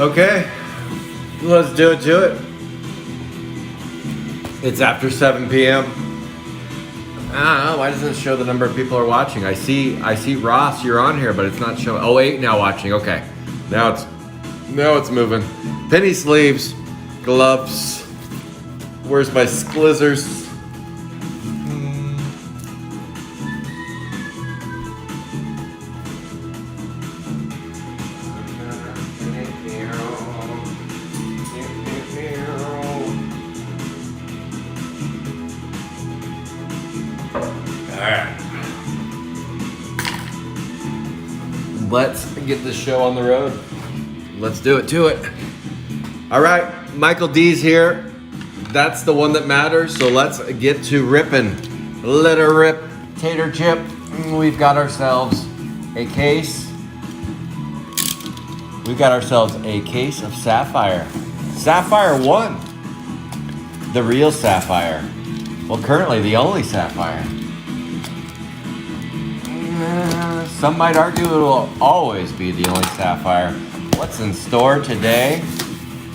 Okay, let's do it. It's after 7 p.m. I don't know, why doesn't it show the number of people are watching? I see Ross, you're on here, but it's not showing. Oh, 8 now watching. Okay, now it's moving. Penny sleeves, gloves. Where's my splizzers? Let's get this show on the road. Let's do it to it. All right, Michael D's here. That's the one that matters. So let's get to ripping. Let her rip. Tater chip. We've got ourselves a case. We've got ourselves a case of Sapphire. Sapphire 1. The real Sapphire. Well, currently the only Sapphire. Some might argue it will always be the only Sapphire. What's in store today?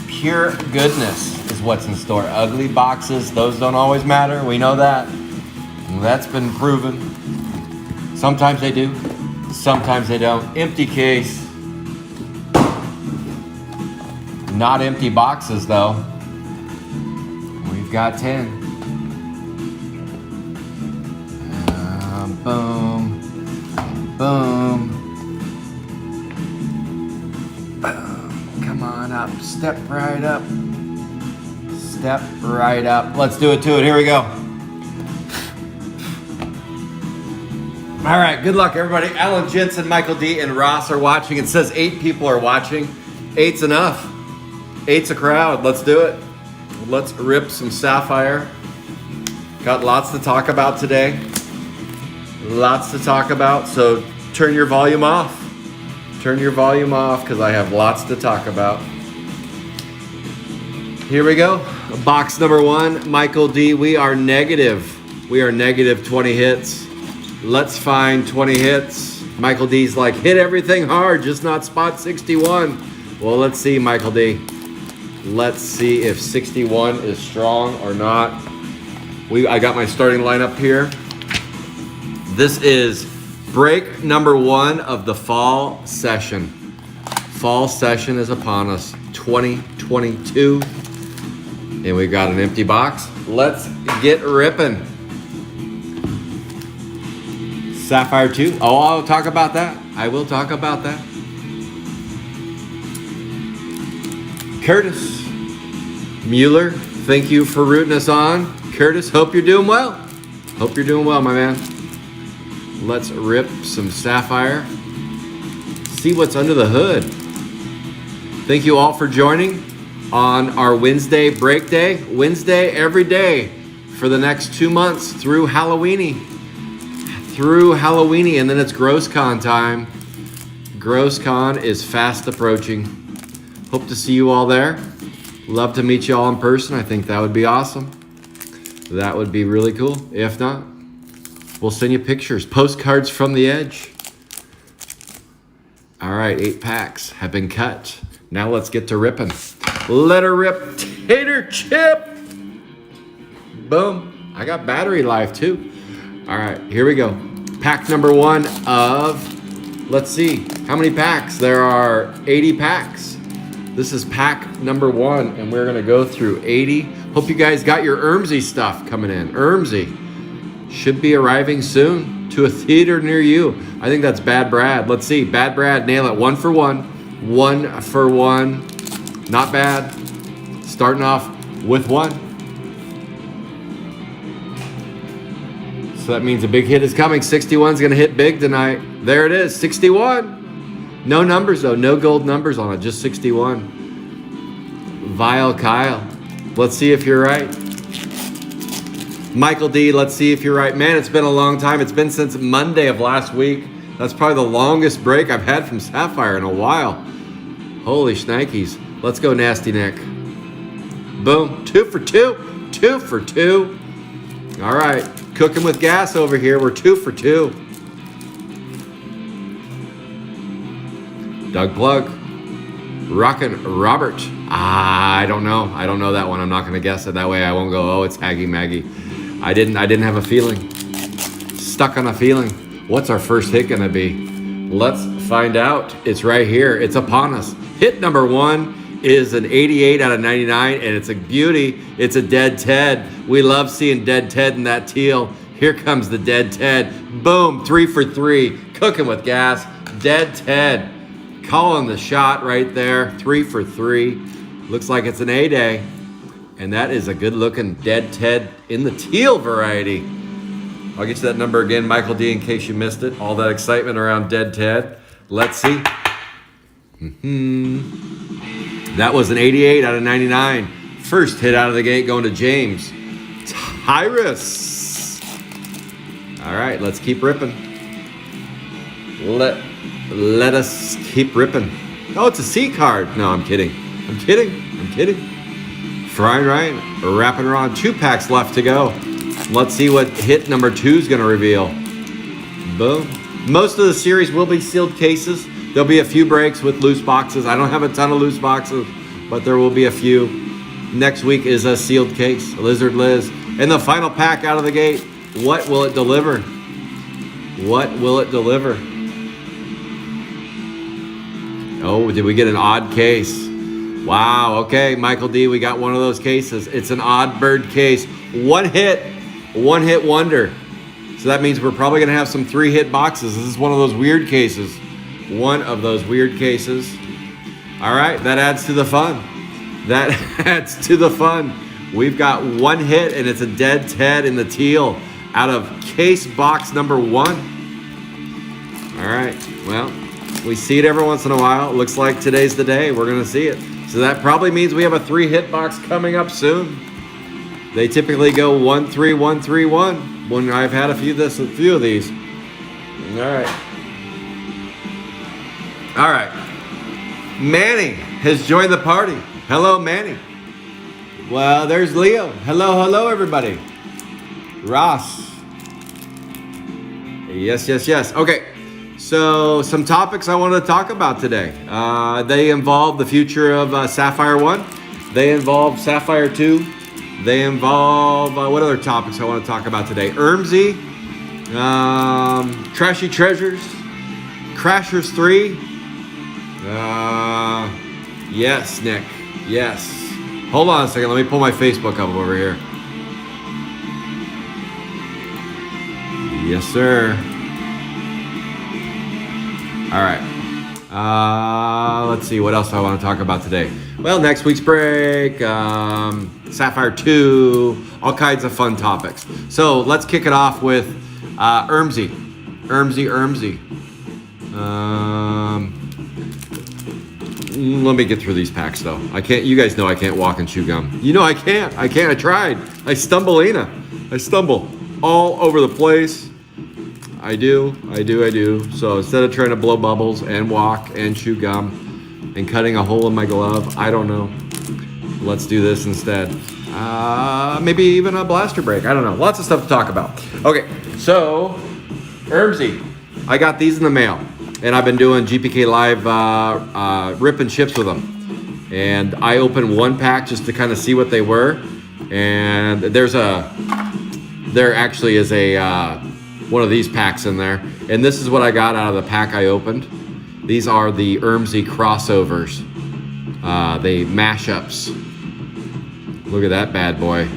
Pure goodness is what's in store. Ugly boxes, those don't always matter. We know that. That's been proven. Sometimes they do, sometimes they don't. Empty case. Not empty boxes though. We've got 10. Boom. Boom. Boom. Come on up. Step right up. Step right up. Let's do it to it. Here we go. All right. Good luck, everybody. Alan Jensen, Michael D, and Ross are watching. It says 8 people are watching. 8's enough. 8's a crowd. Let's do it. Let's rip some Sapphire. Got lots to talk about today. Lots to talk about, so turn your volume off. Turn your volume off because I have lots to talk about. Here we go. Box number 1, Michael D. We are negative 20 hits. Let's find 20 hits. Michael D's like, hit everything hard, just not spot 61. Well, let's see, Michael D. Let's see if 61 is strong or not. I got my starting lineup here. This is break number 1 of the fall session. Fall session is upon us, 2022. And we got an empty box. Let's get ripping. Sapphire 2. Oh, I'll talk about that. I will talk about that. Curtis Mueller, thank you for rooting us on. Curtis, hope you're doing well. Hope you're doing well, my man. Let's rip some Sapphire. See what's under the hood. Thank you all for joining on our Wednesday break day. Wednesday every day for the next 2 months through Halloweeny. And then it's GrossCon time. GrossCon is fast approaching. Hope to see you all there. Love to meet you all in person. I think that would be awesome. That would be really cool. If not, we'll send you pictures, postcards from the edge. All right, 8 packs have been cut. Now let's get to ripping. Let her rip. Tater chip. Boom. I got battery life too. All right, here we go. Pack number 1 of, let's see, how many packs? There are 80 packs. This is pack number 1, and we're gonna go through 80. Hope you guys got your Ermsey stuff coming in. Ermsey should be arriving soon to a theater near you. I think that's Bad Brad. Let's see, Bad Brad, nail it. 1 for 1. 1 for 1. Not bad. Starting off with 1. So that means a big hit is coming. 61's gonna hit big tonight. There it is, 61. No numbers though, no gold numbers on it, just 61. Vile Kyle, let's see if you're right. Michael D, let's see if you're right. Man, it's been a long time. It's been since Monday of last week. That's probably the longest break I've had from Sapphire in a while. Holy shnikes. Let's go Nasty Nick. Boom, 2 for 2. 2 for 2. All right, cooking with gas over here. We're 2 for 2. Doug Plug. Rockin' Robert. I don't know. I don't know that one. I'm not gonna guess it. That way I won't go, oh, it's Aggie Maggie. I didn't have a feeling. Stuck on a feeling. What's our first hit gonna be? Let's find out. It's right here. It's upon us. Hit number 1 is an 88 out of 99, and it's a beauty. It's a Dead Ted. We love seeing Dead Ted in that teal. Here comes the Dead Ted. Boom, 3 for 3. Cooking with gas. Dead Ted. Calling the shot right there. 3 for 3. Looks like it's an A-day. And that is a good-looking Dead Ted in the teal variety. I'll get you that number again, Michael D, in case you missed it. All that excitement around Dead Ted. Let's see. That was an 88 out of 99. First hit out of the gate going to James. Tyrus. All right, let's keep ripping. Let us keep ripping. Oh, it's a C card. No, I'm kidding. Frying Ryan, wrapping around. 2 packs left to go. Let's see what hit number 2 is going to reveal. Boom. Most of the series will be sealed cases. There'll be a few breaks with loose boxes. I don't have a ton of loose boxes, but there will be a few. Next week is a sealed case, Lizard Liz. And the final pack out of the gate, what will it deliver? What will it deliver? Oh, did we get an odd case? Wow, okay, Michael D, we got one of those cases. It's an odd bird case. One hit wonder. So that means we're probably gonna have some 3-hit boxes. This is one of those weird cases. One of those weird cases. All right, that adds to the fun. That adds to the fun. We've got 1 hit, and it's a Dead Ted in the teal out of case box number 1. All right, well, we see it every once in a while. It looks like today's the day. We're gonna see it. So that probably means we have a 3-hit box coming up soon. They typically go 1, 3, 1, 3, 1. When I've had a few of these. All right. Manny has joined the party. Hello, Manny. Well, there's Leo. Hello, everybody. Ross. Yes. Okay. So some topics I wanted to talk about today. They involve the future of Sapphire 1. They involve Sapphire 2. They involve, what other topics I want to talk about today? Ermsey, Trashy Treasures, Crashers 3. Yes, Nick, yes. Hold on a second, let me pull my Facebook up over here. Yes, sir. All right. Let's see, what else do I want to talk about today? Well, next week's break, Sapphire 2, all kinds of fun topics. So let's kick it off with Ermsey. Let me get through these packs though. I can't, you guys know I can't walk and chew gum. You know I can't, I tried. I stumble all over the place. I do. So instead of trying to blow bubbles and walk and chew gum and cutting a hole in my glove, I don't know. Let's do this instead. Maybe even a blaster break. I don't know. Lots of stuff to talk about. Okay, so Ermsey. I got these in the mail. And I've been doing GPK Live rip and ships with them. And I opened 1 pack just to kind of see what they were. And there actually is a one of these packs in there. And this is what I got out of the pack I opened. These are the Ermsey crossovers. They mashups. Look at that bad boy.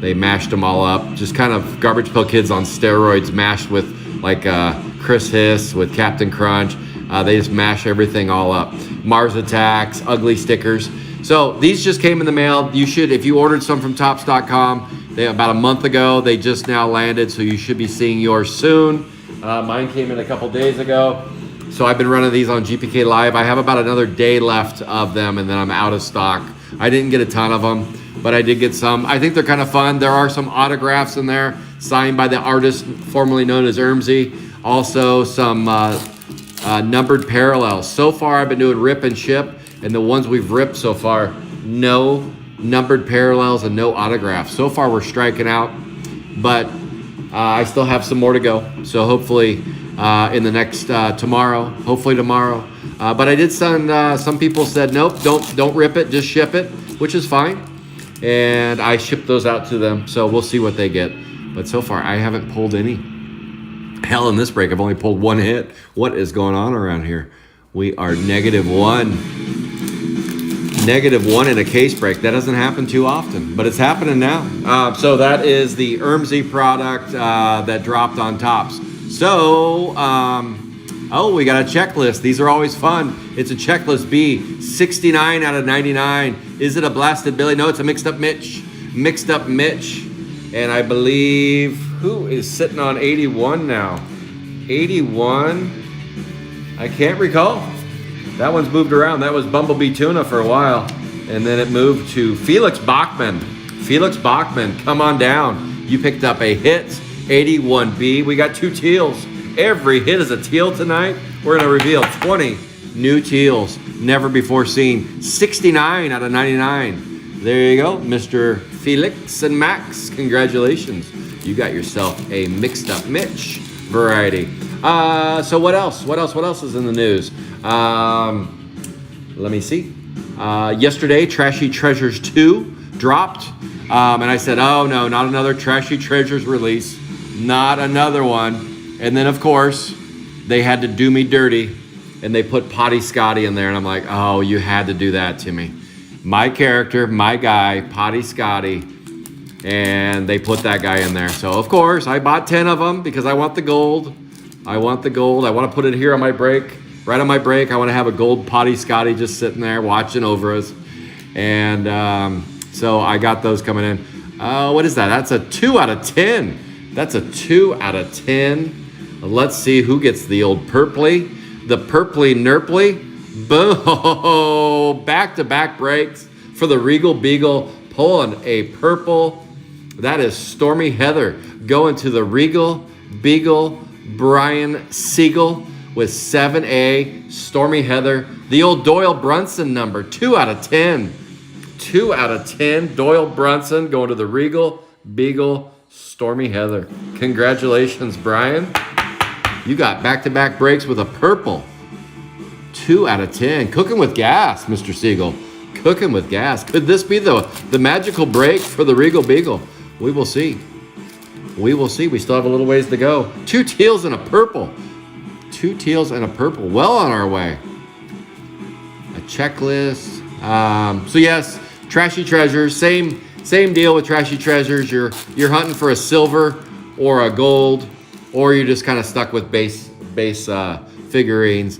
They mashed them all up. Just kind of Garbage Pail Kids on steroids, mashed with like Chris Hiss with Captain Crunch. They just mash everything all up. Mars Attacks, ugly stickers. So these just came in the mail. You should, if you ordered some from Topps.com, about a month ago, they just now landed, so you should be seeing yours soon. Mine came in a couple days ago. So I've been running these on GPK Live. I have about another day left of them, and then I'm out of stock. I didn't get a ton of them, but I did get some. I think they're kind of fun. There are some autographs in there, signed by the artist formerly known as Ermsey. Also some numbered parallels. So far, I've been doing rip and ship, and the ones we've ripped so far, no numbered parallels and no autographs. So far, we're striking out, but I still have some more to go. So hopefully in the next tomorrow, But I did send, some people said, nope, don't rip it, just ship it, which is fine. And I shipped those out to them, so we'll see what they get. But so far, I haven't pulled any. Hell, in this break, I've only pulled one hit. What is going on around here? We are -1. -1 in a case break. That doesn't happen too often, but it's happening now. So that is the Ermsey product that dropped on Tops. So, oh, we got a checklist. These are always fun. It's a checklist B, 69 out of 99. Is it a blasted Billy? No, it's a mixed up Mitch. Mixed up Mitch. And I believe, who is sitting on 81 now? 81? I can't recall. That one's moved around. That was Bumblebee Tuna for a while. And then it moved to Felix Bachman. Felix Bachman, come on down. You picked up a hit, 81B. We got 2 teals. Every hit is a teal tonight. We're going to reveal 20 new teals. Never before seen. 69 out of 99. There you go, Mr. Felix and Max. Congratulations. You got yourself a mixed up Mitch variety. So what else? What else is in the news? Let me see. Yesterday, Trashy Treasures 2 dropped. And I said, oh no, not another Trashy Treasures release. Not another one. And then, of course, they had to do me dirty. And they put Potty Scotty in there. And I'm like, oh, you had to do that to me. My character, my guy, Potty Scotty. And they put that guy in there. So, of course, I bought 10 of them because I want the gold. I want the gold. I want to put it here on my break. Right on my break, I want to have a gold Potty Scotty just sitting there watching over us. And so I got those coming in. What is that? That's a 2 out of 10. That's a 2 out of 10. Let's see who gets the old purpley. The purpley nerpley. Boom! Back-to-back breaks for the Regal Beagle. Pulling a purple. That is Stormy Heather going to the Regal Beagle Brian Siegel with 7A. Stormy Heather. The old Doyle Brunson number. 2 out of 10. 2 out of 10. Doyle Brunson going to the Regal Beagle Stormy Heather. Congratulations, Brian. You got back-to-back breaks with a purple. 2 out of 10. Cooking with gas, Mr. Siegel. Cooking with gas. Could this be the magical break for the Regal Beagle? We will see. We will see. We still have a little ways to go. 2 teals and a purple. 2 teals and a purple. Well on our way. A checklist. So yes, Trashy Treasures. Same deal with Trashy Treasures. You're hunting for a silver or a gold, or you're just kind of stuck with base figurines.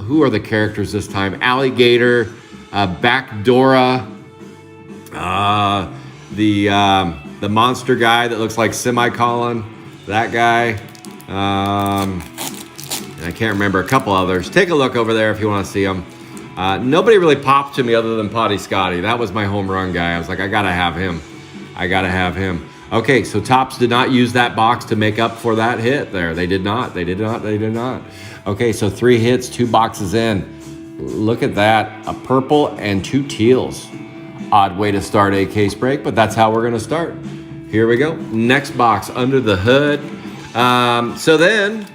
Who are the characters this time? Alligator, Backdora, the monster guy that looks like Semicolon, that guy. And I can't remember a couple others. Take a look over there if you want to see them. Nobody really popped to me other than Potty Scotty. That was my home run guy. I was like, I gotta have him. I gotta have him. Okay, so Tops did not use that box to make up for that hit there. They did not. They did not. They did not. Okay, so 3 hits, 2 boxes in. Look at that. A purple and 2 teals. Odd way to start a case break, but that's how we're going to start. Here we go. Next box under the hood. So then,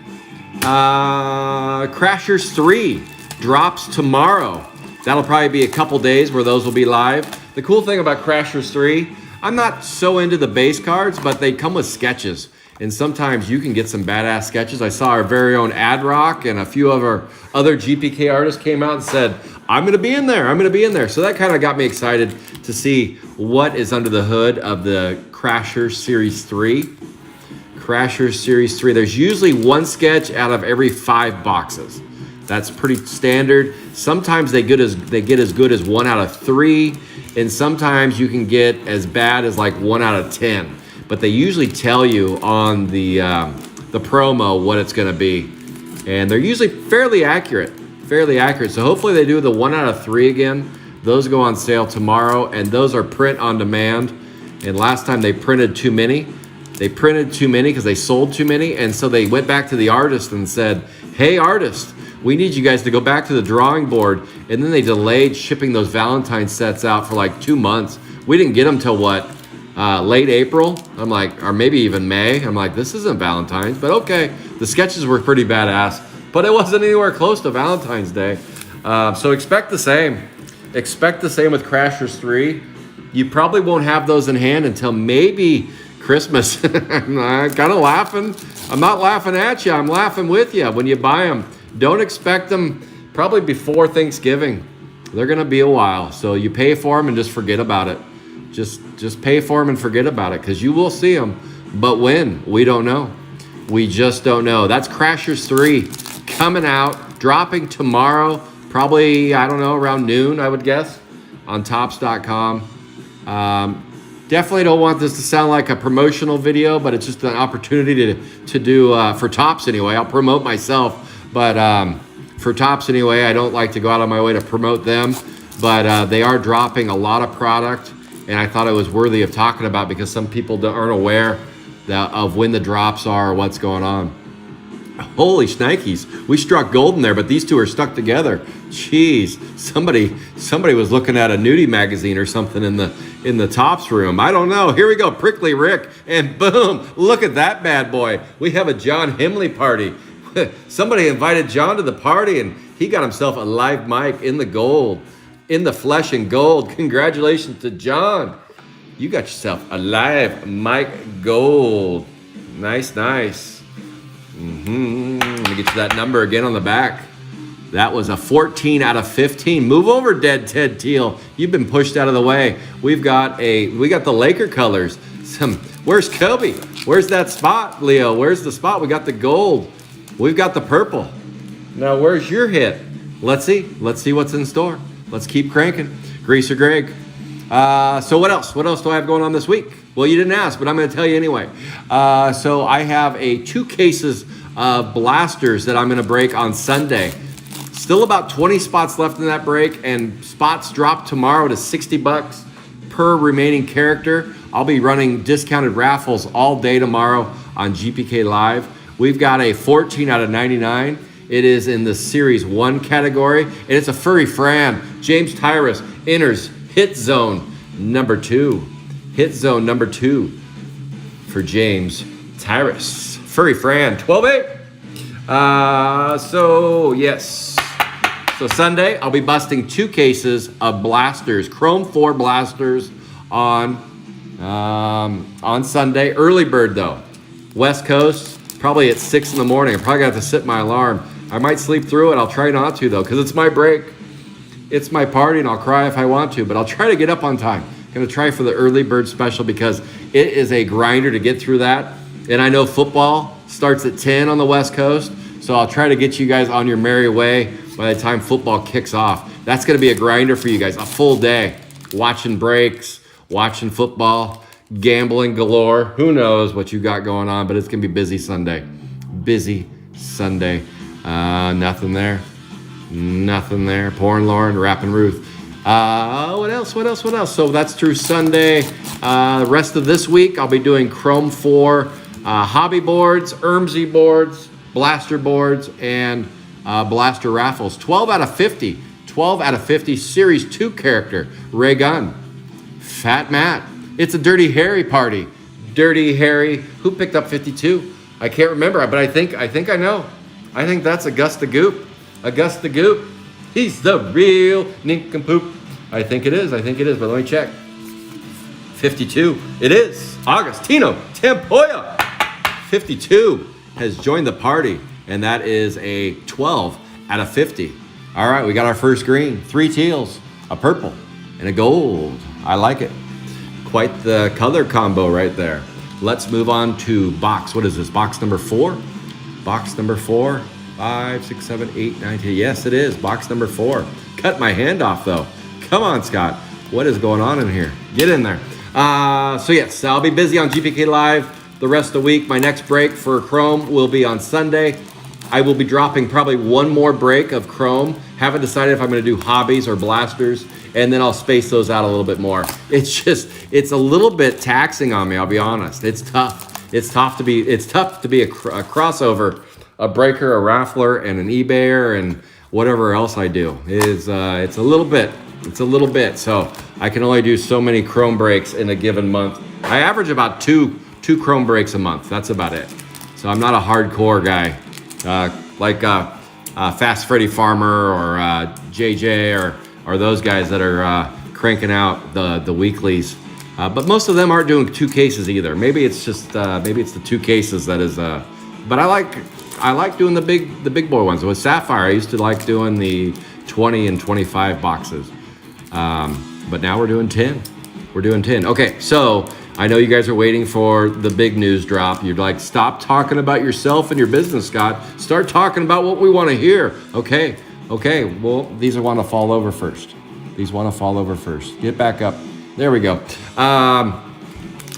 Crashers 3 drops tomorrow. That'll probably be a couple days where those will be live. The cool thing about Crashers 3, I'm not so into the base cards, but they come with sketches. And sometimes you can get some badass sketches. I saw our very own Adrock and a few of our other GPK artists came out and said, I'm going to be in there. I'm going to be in there. So that kind of got me excited to see what is under the hood of the Crashers Series 3. Crashers Series 3. There's usually 1 sketch out of every 5 boxes. That's pretty standard. Sometimes they get as good as 1 out of 3. And sometimes you can get as bad as like 1 out of 10. But they usually tell you on the promo what it's going to be. And they're usually fairly accurate. So hopefully they do the 1 out of 3 again. Those go on sale tomorrow, and those are print on demand. And last time they printed too many. They printed too many because they sold too many. And so they went back to the artist and said, hey, artist, we need you guys to go back to the drawing board. And then they delayed shipping those Valentine sets out for like 2 months. We didn't get them till what? Late April. I'm like, or maybe even May. I'm like, this isn't Valentine's, but okay. The sketches were pretty badass. but it wasn't anywhere close to Valentine's Day. So expect the same. Expect the same with Crashers 3. You probably won't have those in hand until maybe Christmas. I'm kind of laughing. I'm not laughing at you. I'm laughing with you when you buy them. Don't expect them probably before Thanksgiving. They're going to be a while. So you pay for them and just forget about it. Just pay for them and forget about it, because you will see them. But when? We don't know. We just don't know. That's Crashers 3 coming out, dropping tomorrow, probably, I don't know, around noon, I would guess, on Topps.com. Definitely don't want this to sound like a promotional video, but it's just an opportunity to do, for Topps anyway. I'll promote myself, but for Topps anyway, I don't like to go out of my way to promote them. But they are dropping a lot of product, and I thought it was worthy of talking about because some people aren't aware of when the drops are or what's going on. Holy shnikes, we struck gold in there, but these two are stuck together. Jeez, somebody was looking at a nudie magazine or something in the Topps room. I don't know. Here we go, Prickly Rick, and boom, look at that bad boy. We have a John Himley party. Somebody invited John to the party, and he got himself a live mic in the gold, in the flesh and gold. Congratulations to John. You got yourself a live mic gold. Nice. Let me get you that number again on the back. That was a 14 out of 15. Move over, Dead Ted Teal. You've been pushed out of the way. We got the Laker colors. Where's Kobe? Where's that spot, Leo? Where's the spot? We got the gold. We've got the purple. Now, where's your hit? Let's see what's in store. Let's keep cranking. Greaser Greg. So what else? What else do I have going on this week? Well, you didn't ask, but I'm going to tell you anyway. So I have 2 cases of blasters that I'm going to break on Sunday. Still about 20 spots left in that break, and spots drop tomorrow to $60 per remaining character. I'll be running discounted raffles all day tomorrow on GPK Live. We've got a 14 out of 99. It is in the Series 1 category, and it's a Furry Fran. James Tyrus enters Hit Zone number 2. Hit Zone number 2 for James Tyrus. Furry Fran, 12-8. So Sunday, I'll be busting 2 cases of blasters, Chrome 4 blasters on Sunday. Early bird though. West Coast, probably at 6 in the morning. I probably got to set my alarm. I might sleep through it. I'll try not to though, because it's my break. It's my party, and I'll cry if I want to, but I'll try to get up on time. I'm going to try for the early bird special because it is a grinder to get through that. And I know football starts at 10 on the West Coast, so I'll try to get you guys on your merry way by the time football kicks off. That's going to be a grinder for you guys, a full day. Watching breaks, watching football, gambling galore. Who knows what you got going on, but it's going to be busy Sunday. Busy Sunday. Nothing there. Pouring Lauren, Rapping Ruth. What else? So that's through Sunday. The rest of this week, I'll be doing Chrome 4 hobby boards, ERMSI boards, blaster boards, and blaster raffles. 12 out of 50. 12 out of 50 Series 2 character. Ray Gunn. Fat Matt. It's a Dirty Harry party. Dirty Harry. Who picked up 52? I can't remember, but I think I know. I think that's Augusta Goop. Augusta Goop. He's the real nincompoop. I think it is, but let me check. 52. It is. Augustino Tempoya. 52 has joined the party, and that is a 12 out of 50. All right, we got our first green. 3 teals, a purple, and a gold. I like it. Quite the color combo right there. Let's move on to box. What is this? Box number 4? Box number 4. 5, 6, 7, 8, 9, 10. Yes, it is. Box number 4. Cut my hand off, though. Come on, Scott. What is going on in here? Get in there. So, yes, I'll be busy on GPK Live the rest of the week. My next break for Chrome will be on Sunday. I will be dropping probably one more break of Chrome. Haven't decided if I'm going to do hobbies or blasters, and then I'll space those out a little bit more. It's a little bit taxing on me, I'll be honest. It's tough. It's tough to be a crossover, a breaker, a raffler, and an eBayer, and whatever else I do. It's a little bit. So I can only do so many Chrome breaks in a given month. I average about two Chrome breaks a month. That's about it. So I'm not a hardcore guy. Fast Freddy Farmer or JJ or those guys that are cranking out the weeklies. But most of them aren't doing 2 cases either. Maybe it's just maybe it's the 2 cases that is. But I like doing the big boy ones. With Sapphire, I used to like doing the 20 and 25 boxes. But now we're doing 10. We're doing 10. Okay, so I know you guys are waiting for the big news drop. You're like, stop talking about yourself and your business, Scott. Start talking about what we want to hear. Okay. Well, these want to fall over first. Get back up. There we go.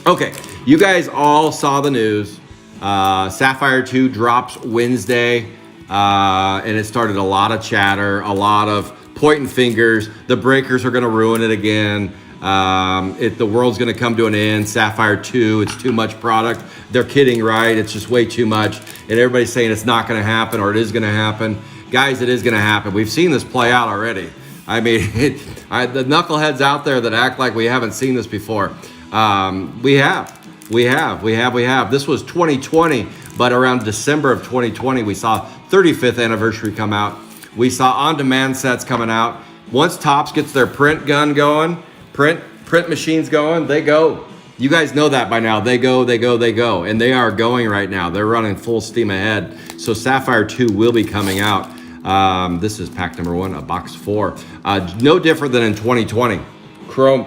Okay, you guys all saw the news. Sapphire 2 drops Wednesday, and it started a lot of chatter, a lot of pointing fingers. The breakers are going to ruin it again. The world's going to come to an end. Sapphire 2, it's too much product. They're kidding, right? It's just way too much. And everybody's saying it's not going to happen or it is going to happen. Guys, it is going to happen. We've seen this play out already. I mean, the knuckleheads out there that act like we haven't seen this before. We have. This was 2020, but around December of 2020, we saw 35th anniversary come out. We saw on-demand sets coming out. Once Topps gets their print gun going, print machines going, they go. You guys know that by now. They go. And they are going right now. They're running full steam ahead. So Sapphire 2 will be coming out. This is pack number 1, a box 4. No different than in 2020. Chrome.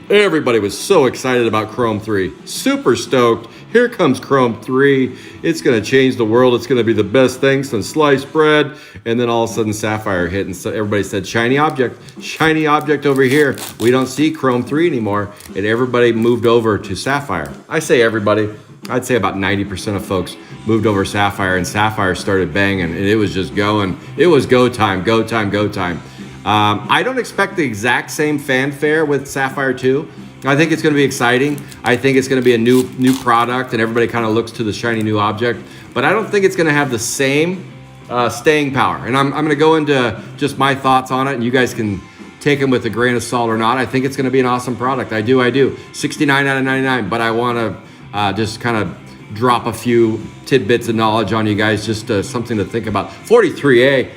Everybody was so excited about Chrome 3. Super stoked. Here comes Chrome 3. It's going to change the world. It's going to be the best thing since sliced bread. And then all of a sudden Sapphire hit and so everybody said, shiny object over here. We don't see Chrome 3 anymore. And everybody moved over to Sapphire. I say everybody. I'd say about 90% of folks moved over Sapphire, and Sapphire started banging, and it was just going. It was go time. I don't expect the exact same fanfare with Sapphire 2. I think it's going to be exciting. I think it's going to be a new product, and everybody kind of looks to the shiny new object. But I don't think it's going to have the same staying power. And I'm going to go into just my thoughts on it, and you guys can take them with a grain of salt or not. I think it's going to be an awesome product. I do. 69 out of 99. But I want to just kind of drop a few tidbits of knowledge on you guys, just something to think about. 43A,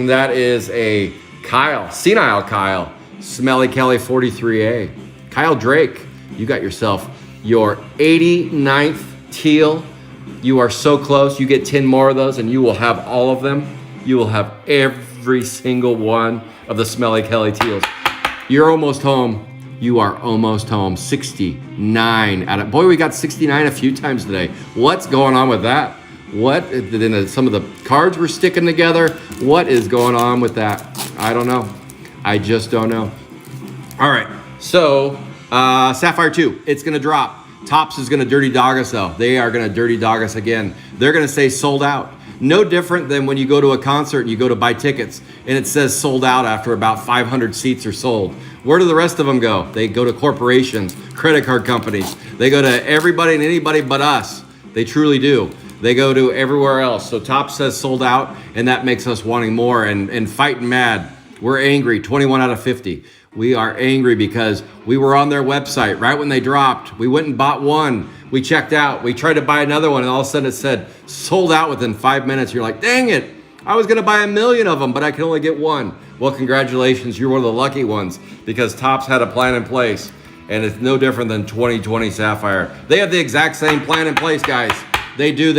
that is a Senile Kyle, Smelly Kelly 43A. Kyle Drake, you got yourself your 89th teal. You are so close. You get 10 more of those and you will have all of them. You will have every single one of the Smelly Kelly teals. You're almost home. You are almost home. 69 out of, boy, we got 69 a few times today. What's going on with that? Some of the cards were sticking together. What is going on with that? I don't know. I just don't know. All right. So, Sapphire 2, it's going to drop. Topps is going to dirty dog us though. They are going to dirty dog us again. They're going to say sold out. No different than when you go to a concert and you go to buy tickets and it says sold out after about 500 seats are sold. Where do the rest of them go? They go to corporations, credit card companies. They go to everybody and anybody but us. They truly do. They go to everywhere else. So Topps says sold out, and that makes us wanting more and fighting mad. We're angry, 21 out of 50. We are angry because we were on their website right when they dropped. We went and bought one. We checked out. We tried to buy another one, and all of a sudden it said sold out within 5 minutes. You're like, dang it. I was going to buy 1 million of them, but I can only get one. Well, congratulations. You're one of the lucky ones because Topps had a plan in place, and it's no different than 2020 Sapphire. They have the exact same plan in place, guys. They do.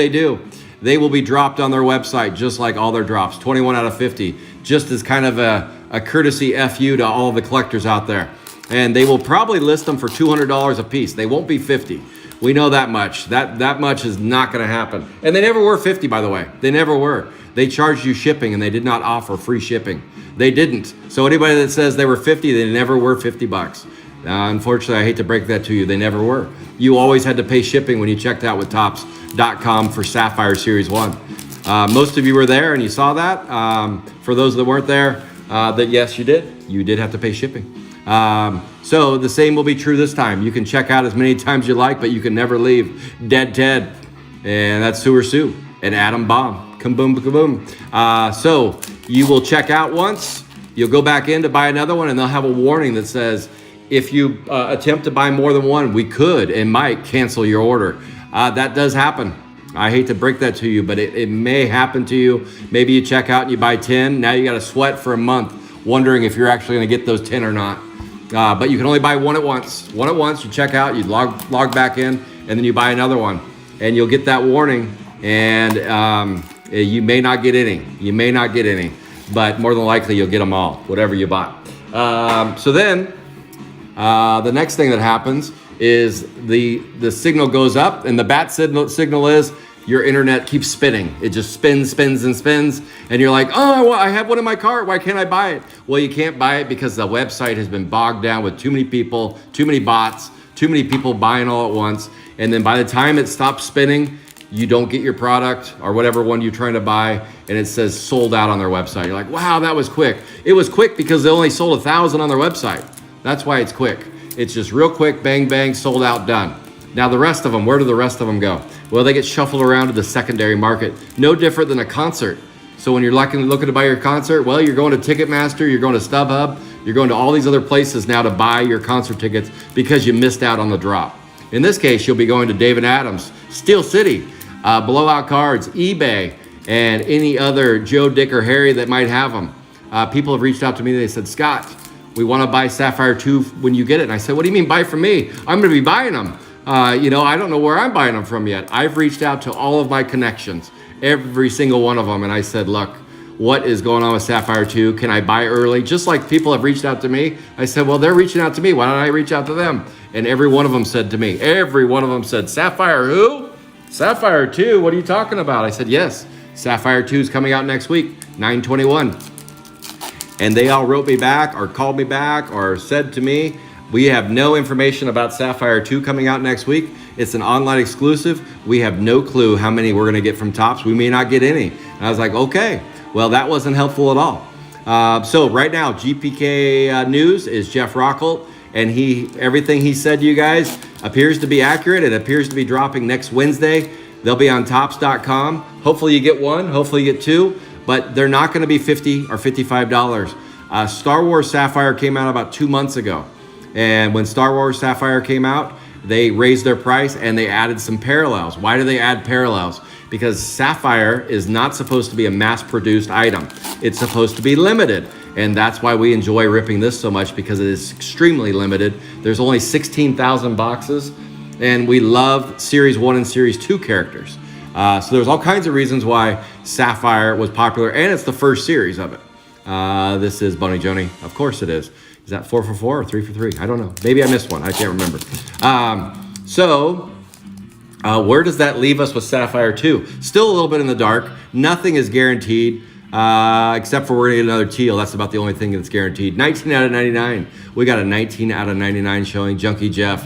They will be dropped on their website just like all their drops, 21 out of 50, just as kind of a courtesy FU to all the collectors out there. And they will probably list them for $200 a piece. They won't be 50. We know that much. That much is not going to happen. And they never were 50, by the way. They never were. They charged you shipping, and they did not offer free shipping. They didn't. So anybody that says they were 50, they never were $50. Unfortunately, I hate to break that to you. They never were. You always had to pay shipping when you checked out with Topps.com for Sapphire Series 1. Most of you were there and you saw that. For those that weren't there, that yes, you did. You did have to pay shipping. So the same will be true this time. You can check out as many times you like, but you can never leave. Dead Ted, and that's Sewer Sue, and Adam Bomb. Kaboom, kaboom. So you will check out once. You'll go back in to buy another one, and they'll have a warning that says, if you attempt to buy more than one, we could and might cancel your order. That does happen. I hate to break that to you, but it may happen to you. Maybe you check out and you buy 10. Now you got to sweat for a month wondering if you're actually going to get those 10 or not. But you can only buy one at once. One at once, you check out, you log back in, and then you buy another one. And you'll get that warning, and you may not get any. You may not get any, but more than likely you'll get them all, whatever you bought. So then the next thing that happens is the signal goes up, and the bat signal is your internet keeps spinning. It just spins, and you're like, oh, I have one in my cart. Why can't I buy it? Well, you can't buy it because the website has been bogged down with too many people, too many bots, too many people buying all at once. And then by the time it stops spinning, you don't get your product or whatever one you're trying to buy, and it says sold out on their website. You're like, wow, that was quick. It was quick because they only sold 1,000 on their website. That's why it's quick. It's just real quick, bang, bang, sold out, done. Now the rest of them, where do the rest of them go? Well, they get shuffled around to the secondary market. No different than a concert. So when you're looking to buy your concert, well, you're going to Ticketmaster, you're going to StubHub, you're going to all these other places now to buy your concert tickets because you missed out on the drop. In this case, you'll be going to Dave & Adams, Steel City, Blowout Cards, eBay, and any other Joe, Dick, or Harry that might have them. People have reached out to me. They said, Scott, we want to buy Sapphire 2 when you get it. And I said, what do you mean buy from me? I'm going to be buying them. I don't know where I'm buying them from yet. I've reached out to all of my connections, every single one of them. And I said, look, what is going on with Sapphire 2? Can I buy early? Just like people have reached out to me. I said, well, they're reaching out to me. Why don't I reach out to them? And every one of them said to me, Sapphire who? Sapphire 2, what are you talking about? I said, yes, Sapphire 2 is coming out next week, 9/21. And they all wrote me back or called me back or said to me, we have no information about Sapphire 2 coming out next week. It's an online exclusive. We have no clue how many we're gonna get from Topps. We may not get any. And I was like, okay, well, that wasn't helpful at all. So right now, GPK News is Jeff Rockholt, and everything he said to you guys appears to be accurate. It appears to be dropping next Wednesday. They'll be on Topps.com. Hopefully you get one, hopefully you get two, but they're not gonna be $50 or $55. Star Wars Sapphire came out about 2 months ago. And when Star Wars Sapphire came out, they raised their price and they added some parallels. Why do they add parallels? Because Sapphire is not supposed to be a mass-produced item. It's supposed to be limited. And that's why we enjoy ripping this so much, because it is extremely limited. There's only 16,000 boxes, and we love Series 1 and Series 2 characters. So there's all kinds of reasons why Sapphire was popular, and it's the first series of it. This is Bunny Joni. Of course it is. Is that 4 for 4 or 3 for 3? I don't know. Maybe I missed one. I can't remember. Where does that leave us with Sapphire 2? Still a little bit in the dark. Nothing is guaranteed, except for we're going to get another teal. That's about the only thing that's guaranteed. 19 out of 99. We got a 19 out of 99 showing. Junkie Jeff,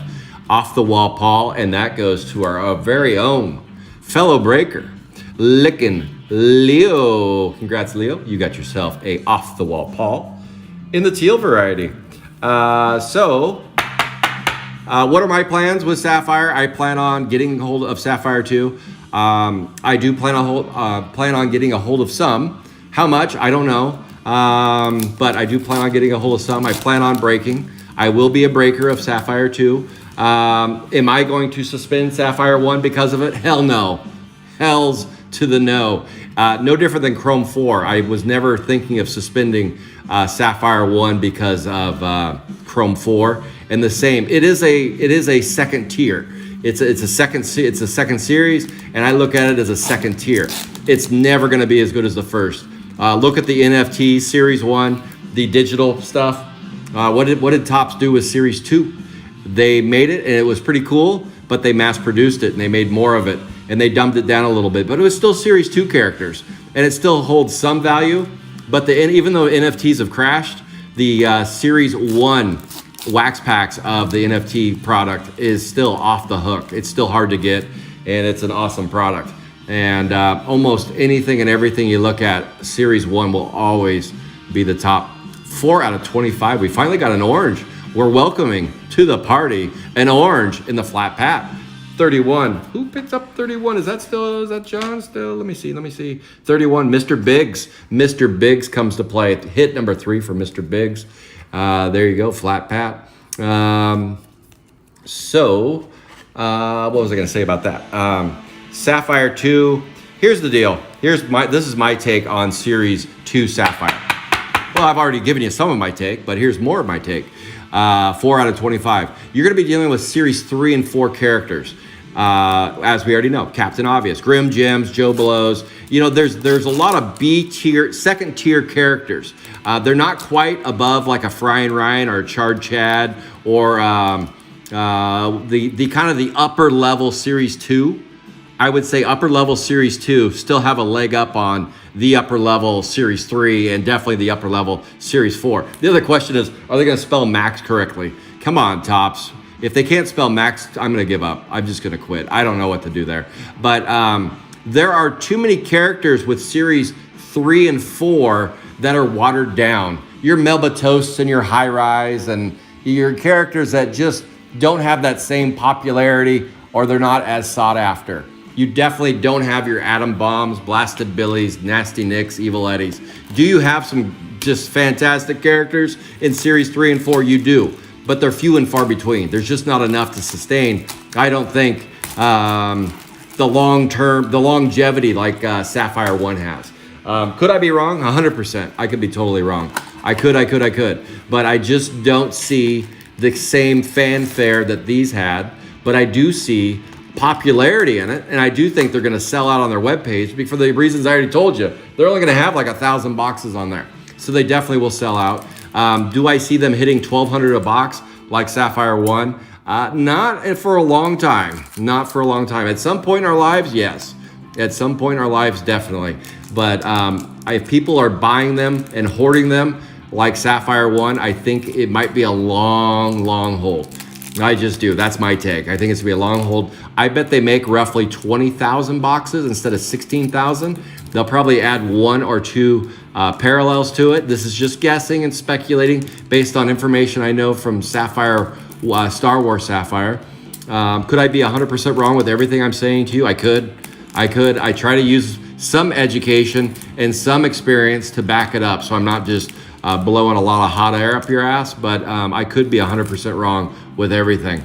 Off the Wall Paul, and that goes to our very own fellow breaker, Lickin' Leo. Congrats, Leo. You got yourself a Off the Wall Paul in the teal variety. What are my plans with Sapphire? I plan on getting a hold of Sapphire 2. I do plan on getting a hold of some. How much? I don't know. But I do plan on getting a hold of some. I plan on breaking. I will be a breaker of Sapphire 2. Am I going to suspend Sapphire 1 because of it? Hell no. Hells to the no. No different than Chrome 4. I was never thinking of suspending Sapphire 1 because of Chrome 4. And the same, it is a second tier. It's a second series, and I look at it as a second tier. It's never going to be as good as the first. Look at the NFT Series 1, the digital stuff. What did Topps do with Series 2? They made it, and it was pretty cool, but they mass produced it, and they made more of it, and they dumbed it down a little bit. But it was still Series 2 characters, and it still holds some value. But even though NFTs have crashed, the Series 1 wax packs of the NFT product is still off the hook. It's still hard to get, and it's an awesome product. And almost anything and everything you look at, Series 1 will always be the top. 4 out of 25. We finally got an orange. We're welcoming to the party an orange in the flat pat. 31. Who picked up 31? Is that John still? Let me see. 31, Mr. Biggs. Mr. Biggs comes to play. Hit number 3 for Mr. Biggs. There you go, flat pat. What was I going to say about that? Sapphire 2. Here's the deal. This is my take on Series 2 Sapphire. Well, I've already given you some of my take, but here's more of my take. 4 out of 25. You're going to be dealing with Series 3 and 4 characters. As we already know, Captain Obvious, Grim Gems, Joe Blows. You know, there's a lot of B tier, second tier characters. They're not quite above like a Frying Ryan or a Charred Chad or the kind of the upper level Series 2. I would say upper level Series 2 still have a leg up on the upper level Series 3 and definitely the upper level Series 4. The other question is, are they going to spell Max correctly? Come on, Tops. If they can't spell Max, I'm going to give up. I'm just going to quit. I don't know what to do there. But there are too many characters with Series 3 and 4 that are watered down. Your Melba Toasts and your High Rise and your characters that just don't have that same popularity or they're not as sought after. You definitely don't have your Atom Bombs, Blasted Billies, Nasty Nicks, Evil Eddies. Do you have some just fantastic characters in Series 3 and 4? You do, but they're few and far between. There's just not enough to sustain, I don't think, the longevity like Sapphire 1 has. Could I be wrong? 100%. I could be totally wrong. I could. But I just don't see the same fanfare that these had, but I do see popularity in it, and I do think they're going to sell out on their webpage for the reasons I already told you. They're only going to have like 1,000 boxes on there, so they definitely will sell out. Do I see them hitting 1,200 a box like Sapphire 1? Not for a long time. Not for a long time. At some point in our lives, yes. At some point in our lives, definitely. But if people are buying them and hoarding them like Sapphire 1, I think it might be a long hold. I just do. That's my take. I think it's going to be a long hold. I bet they make roughly 20,000 boxes instead of 16,000. They'll probably add 1 or 2 parallels to it. This is just guessing and speculating based on information I know from Sapphire, Star Wars Sapphire. Could I be 100% wrong with everything I'm saying to you? I could. I try to use some education and some experience to back it up, so I'm not just blowing a lot of hot air up your ass, but I could be 100% wrong with everything.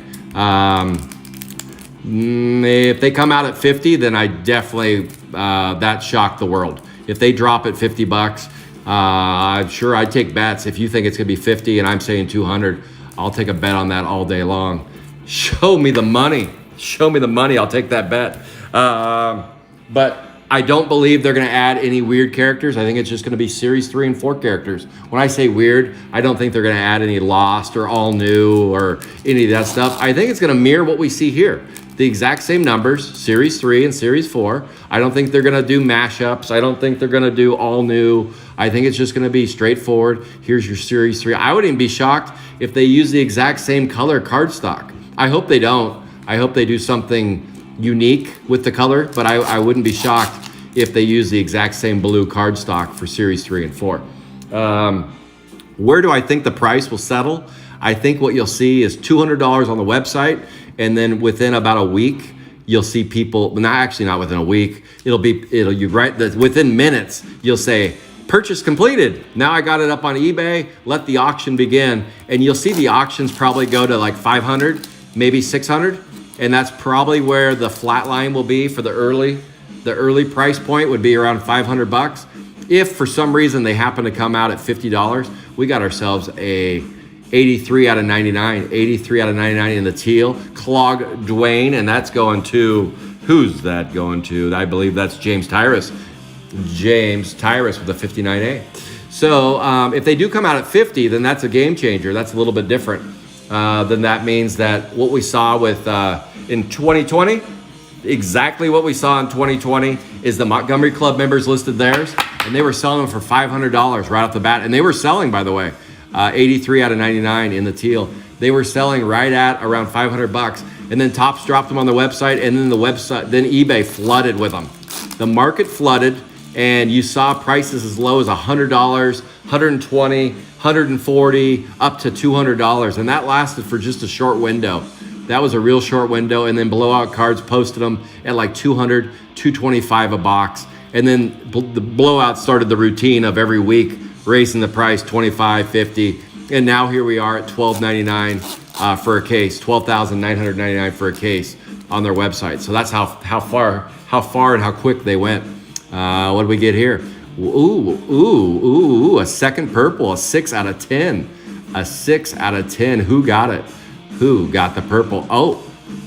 If they come out at 50, then I definitely, that shocked the world. If they drop at 50 bucks, I'm sure I'd take bets. If you think it's gonna be 50 and I'm saying 200, I'll take a bet on that all day long. Show me the money. I'll take that bet. But I don't believe they're going to add any weird characters. I think it's just going to be Series 3 and 4 characters. When I say weird, I don't think they're going to add any Lost or All New or any of that stuff. I think it's going to mirror what we see here. The exact same numbers, Series 3 and Series 4. I don't think they're going to do mashups. I don't think they're going to do All New. I think it's just going to be straightforward. Here's your Series 3. I wouldn't even be shocked if they use the exact same color cardstock. I hope they don't. I hope they do something unique with the color, but I wouldn't be shocked if they use the exact same blue cardstock for Series 3 and 4. Where do I think the price will settle? I think what you'll see is $200 on the website, and then within about a week, you'll see people, not within a week, within minutes, you'll say, purchase completed. Now I got it up on eBay, let the auction begin, and you'll see the auctions probably go to like 500, maybe 600. And that's probably where the flat line will be for the early price point would be around 500 bucks. If for some reason they happen to come out at $50, we got ourselves a 83 out of 99 in the teal, Clog Dwayne, and that's going to, who's that going to? I believe that's James Tyrus with a 59A. So if they do come out at 50, then that's a game changer. That's a little bit different. Then that means that what we saw with in 2020, exactly what we saw in 2020 is the Montgomery Club members listed theirs, and they were selling them for $500 right off the bat. And they were selling, by the way, 83 out of 99 in the teal. They were selling right at around 500 bucks. And then Topps dropped them on the website, and then eBay flooded with them. The market flooded, and you saw prices as low as $100, $120, $140, up to $200, and that lasted for just a short window. That was a real short window, and then Blowout Cards posted them at like $200, $225 a box, and then the Blowout started the routine of every week raising the price $25, $50, and now here we are at $12.99 for a case, $12,999 for a case on their website. So that's how far and how quick they went. What do we get here? Ooh, a second purple, a 6 out of 10. A 6 out of 10. Who got it? Who got the purple? Oh,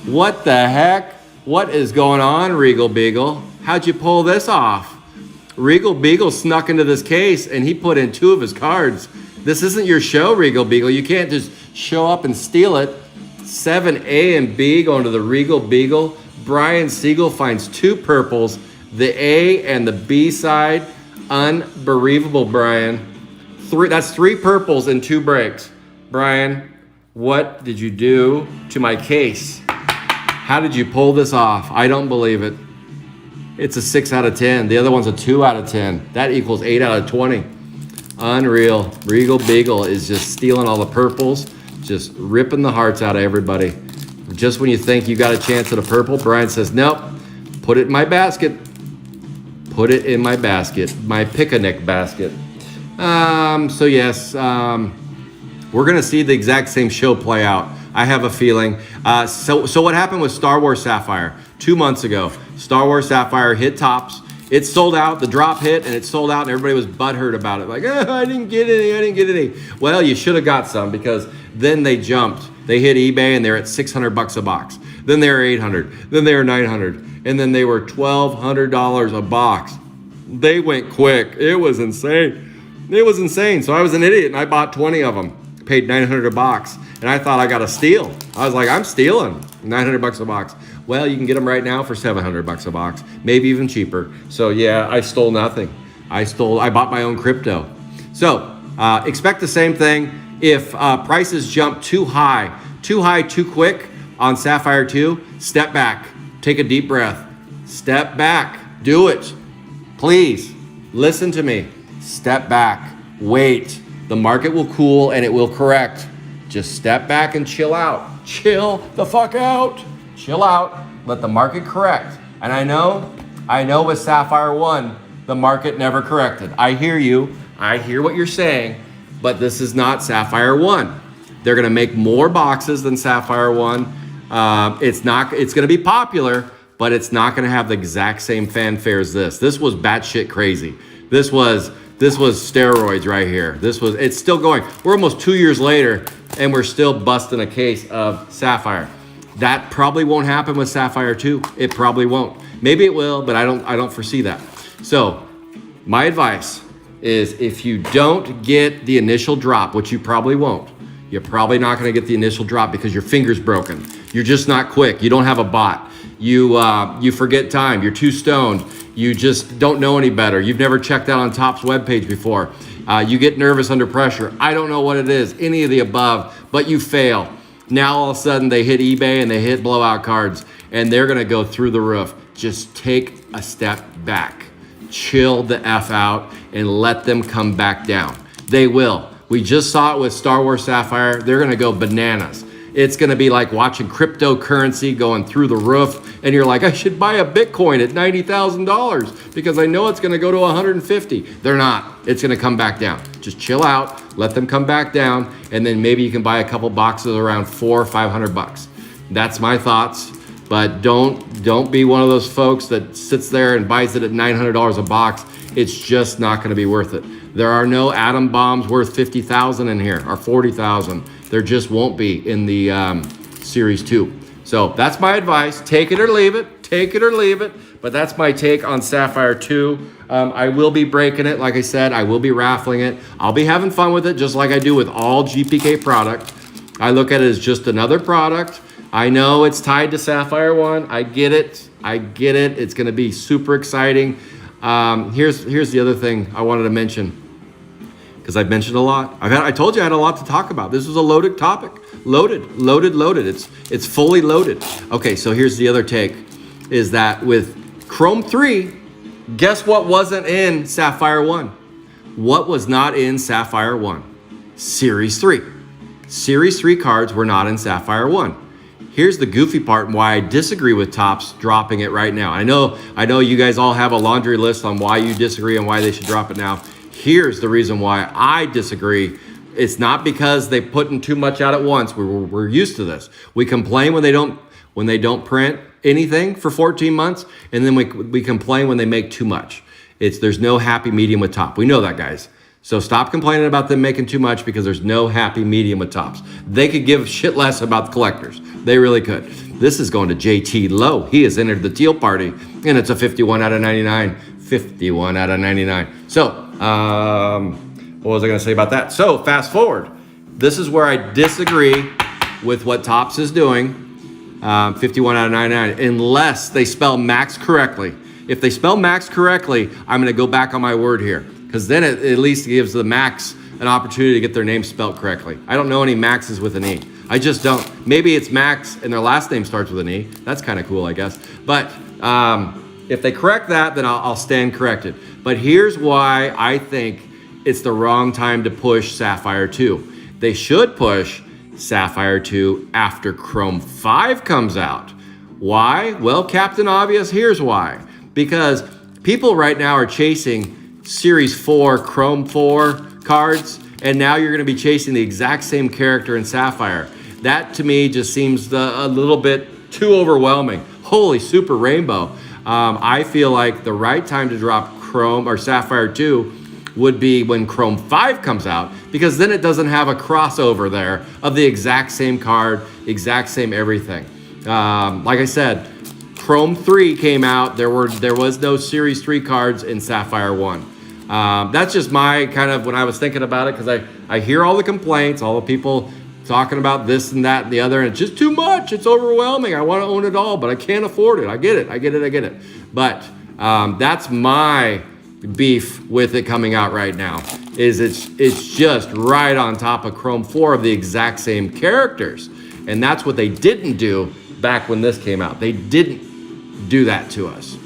what the heck? What is going on, Regal Beagle? How'd you pull this off? Regal Beagle snuck into this case and he put in 2 of his cards. This isn't your show, Regal Beagle. You can't just show up and steal it. 7A and B going to the Regal Beagle. Brian Siegel finds 2 purples, the A and the B side. Unbelievable, Brian. That's 3 purples and 2 breaks. Brian, what did you do to my case? How did you pull this off? I don't believe it. It's a 6 out of 10. The other one's a 2 out of 10. That equals 8 out of 20. Unreal. Regal Beagle is just stealing all the purples, just ripping the hearts out of everybody. Just when you think you got a chance at a purple, Brian says, nope, put it in my basket. Put it in my basket, my picnic basket. So yes, we're gonna see the exact same show play out. I have a feeling. So what happened with Star Wars Sapphire 2 months ago? Star Wars Sapphire hit tops. It sold out, the drop hit, and it sold out, and everybody was butthurt about it. Like, I didn't get any. Well, you should have got some, because then they jumped. They hit eBay, and they're at $600 a box. Then they were $800. Then they were $900. And then they were $1,200 a box. They went quick. It was insane. So I was an idiot, and I bought 20 of them. Paid $900 a box. And I thought I got a steal. I was like, I'm stealing $900 a box. Well, you can get them right now for $700 a box, maybe even cheaper. So yeah, I stole nothing. I bought my own crypto. So expect the same thing. If prices jump too high, too quick on Sapphire 2, step back, take a deep breath, step back, do it. Please, listen to me. Step back, wait. The market will cool and it will correct. Just step back and chill out. Chill the fuck out. Chill out. Let the market correct. And I know with Sapphire 1, the market never corrected. I hear you. I hear what you're saying, but this is not Sapphire 1. They're going to make more boxes than Sapphire 1. It's going to be popular, but it's not going to have the exact same fanfare as this. This was batshit crazy. This was steroids right here. It's still going. We're almost 2 years later, and we're still busting a case of Sapphire. That probably won't happen with Sapphire 2. It probably won't. Maybe it will, but I don't foresee that. So my advice is, if you don't get the initial drop, which you probably won't, you're probably not going to get the initial drop because your finger's broken. You're just not quick. You don't have a bot. You forget time. You're too stoned. You just don't know any better. You've never checked out on Topps webpage before. You get nervous under pressure. I don't know what it is, any of the above, but you fail. Now all of a sudden they hit eBay and they hit blowout cards, and they're gonna go through the roof. Just take a step back. Chill the F out and let them come back down. They will. We just saw it with Star Wars Sapphire. They're gonna go bananas. It's gonna be like watching cryptocurrency going through the roof, and you're like, I should buy a Bitcoin at $90,000 because I know it's gonna go to 150. They're not. It's gonna come back down. Just chill out, let them come back down, and then maybe you can buy a couple boxes around $400 or $500. That's my thoughts. But don't be one of those folks that sits there and buys it at $900 a box. It's just not going to be worth it. There are no atom bombs worth $50,000 in here, or $40,000. There just won't be in the Series 2. So that's my advice. Take it or leave it. Take it or leave it. But that's my take on Sapphire 2. I will be breaking it. Like I said, I will be raffling it. I'll be having fun with it, just like I do with all GPK product. I look at it as just another product. I know it's tied to Sapphire 1. I get it. It's going to be super exciting. Here's the other thing I wanted to mention, because I've mentioned a lot. I told you I had a lot to talk about. This was a loaded topic. Loaded. It's fully loaded. Okay, so here's the other take, is that with Chrome 3, guess what wasn't in Sapphire 1? What was not in Sapphire 1? Series 3. Series 3 cards were not in Sapphire 1. Here's the goofy part and why I disagree with Topps dropping it right now. I know you guys all have a laundry list on why you disagree and why they should drop it now. Here's the reason why I disagree. It's not because they put in too much out at once. We're used to this. We complain when they don't when they don't print anything for 14 months, and then we complain when they make too much. There's no happy medium with top. We know that, guys. So stop complaining about them making too much, because there's no happy medium with tops. They could give shit less about the collectors. They really could. This is going to JT Lowe. He has entered the teal party, and it's a 51 out of 99. 51 out of 99. So, what was I going to say about that? So, fast forward. This is where I disagree with what Topps is doing. 51 out of 99, unless they spell Max correctly. If they spell Max correctly, I'm going to go back on my word here, because then it at least gives the Max an opportunity to get their name spelled correctly. I don't know any Maxes with an E. I just don't. Maybe it's Max and their last name starts with an E. That's kind of cool, I guess. But if they correct that, then I'll stand corrected. But here's why I think it's the wrong time to push Sapphire 2. They should push Sapphire 2 after Chrome 5 comes out. Why? Well, Captain Obvious, here's why. Because people right now are chasing Series 4, Chrome 4 cards, and now you're going to be chasing the exact same character in Sapphire. That, to me, just seems a little bit too overwhelming. Holy super rainbow. I feel like the right time to drop Chrome or Sapphire 2 would be when Chrome 5 comes out, because then it doesn't have a crossover there of the exact same card, exact same everything. Like I said, Chrome 3 came out. There was no Series 3 cards in Sapphire 1. That's just my kind of, when I was thinking about it, because I hear all the complaints, all the people talking about this and that and the other, and it's just too much. It's overwhelming. I want to own it all, but I can't afford it. I get it. But that's my beef with it coming out right now, is it's just right on top of Chrome 4 of the exact same characters. And that's what they didn't do back when this came out. They didn't do that to us.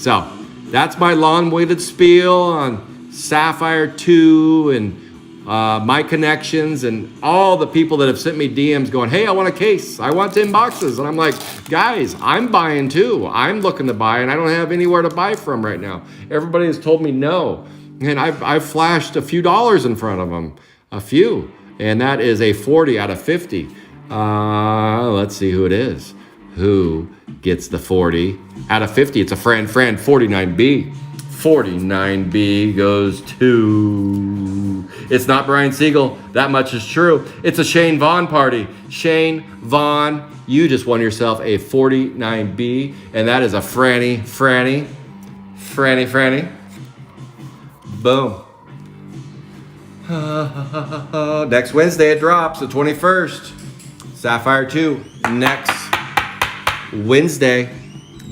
So that's my long-winded spiel on Sapphire 2 and my connections and all the people that have sent me DMs going, hey, I want a case. I want 10 boxes. And I'm like, guys, I'm buying too. I'm looking to buy, and I don't have anywhere to buy from right now. Everybody has told me no. And I've flashed a few dollars in front of them, a few. And that is a 40 out of 50. Let's see who it is. Who gets the 40 out of 50? It's a Fran 49B. 49B goes to... It's not Brian Siegel. That much is true. It's a Shane Vaughn party. Shane Vaughn, you just won yourself a 49B, and that is a Franny. Boom. Next Wednesday it drops, the 21st. Sapphire 2, next Wednesday.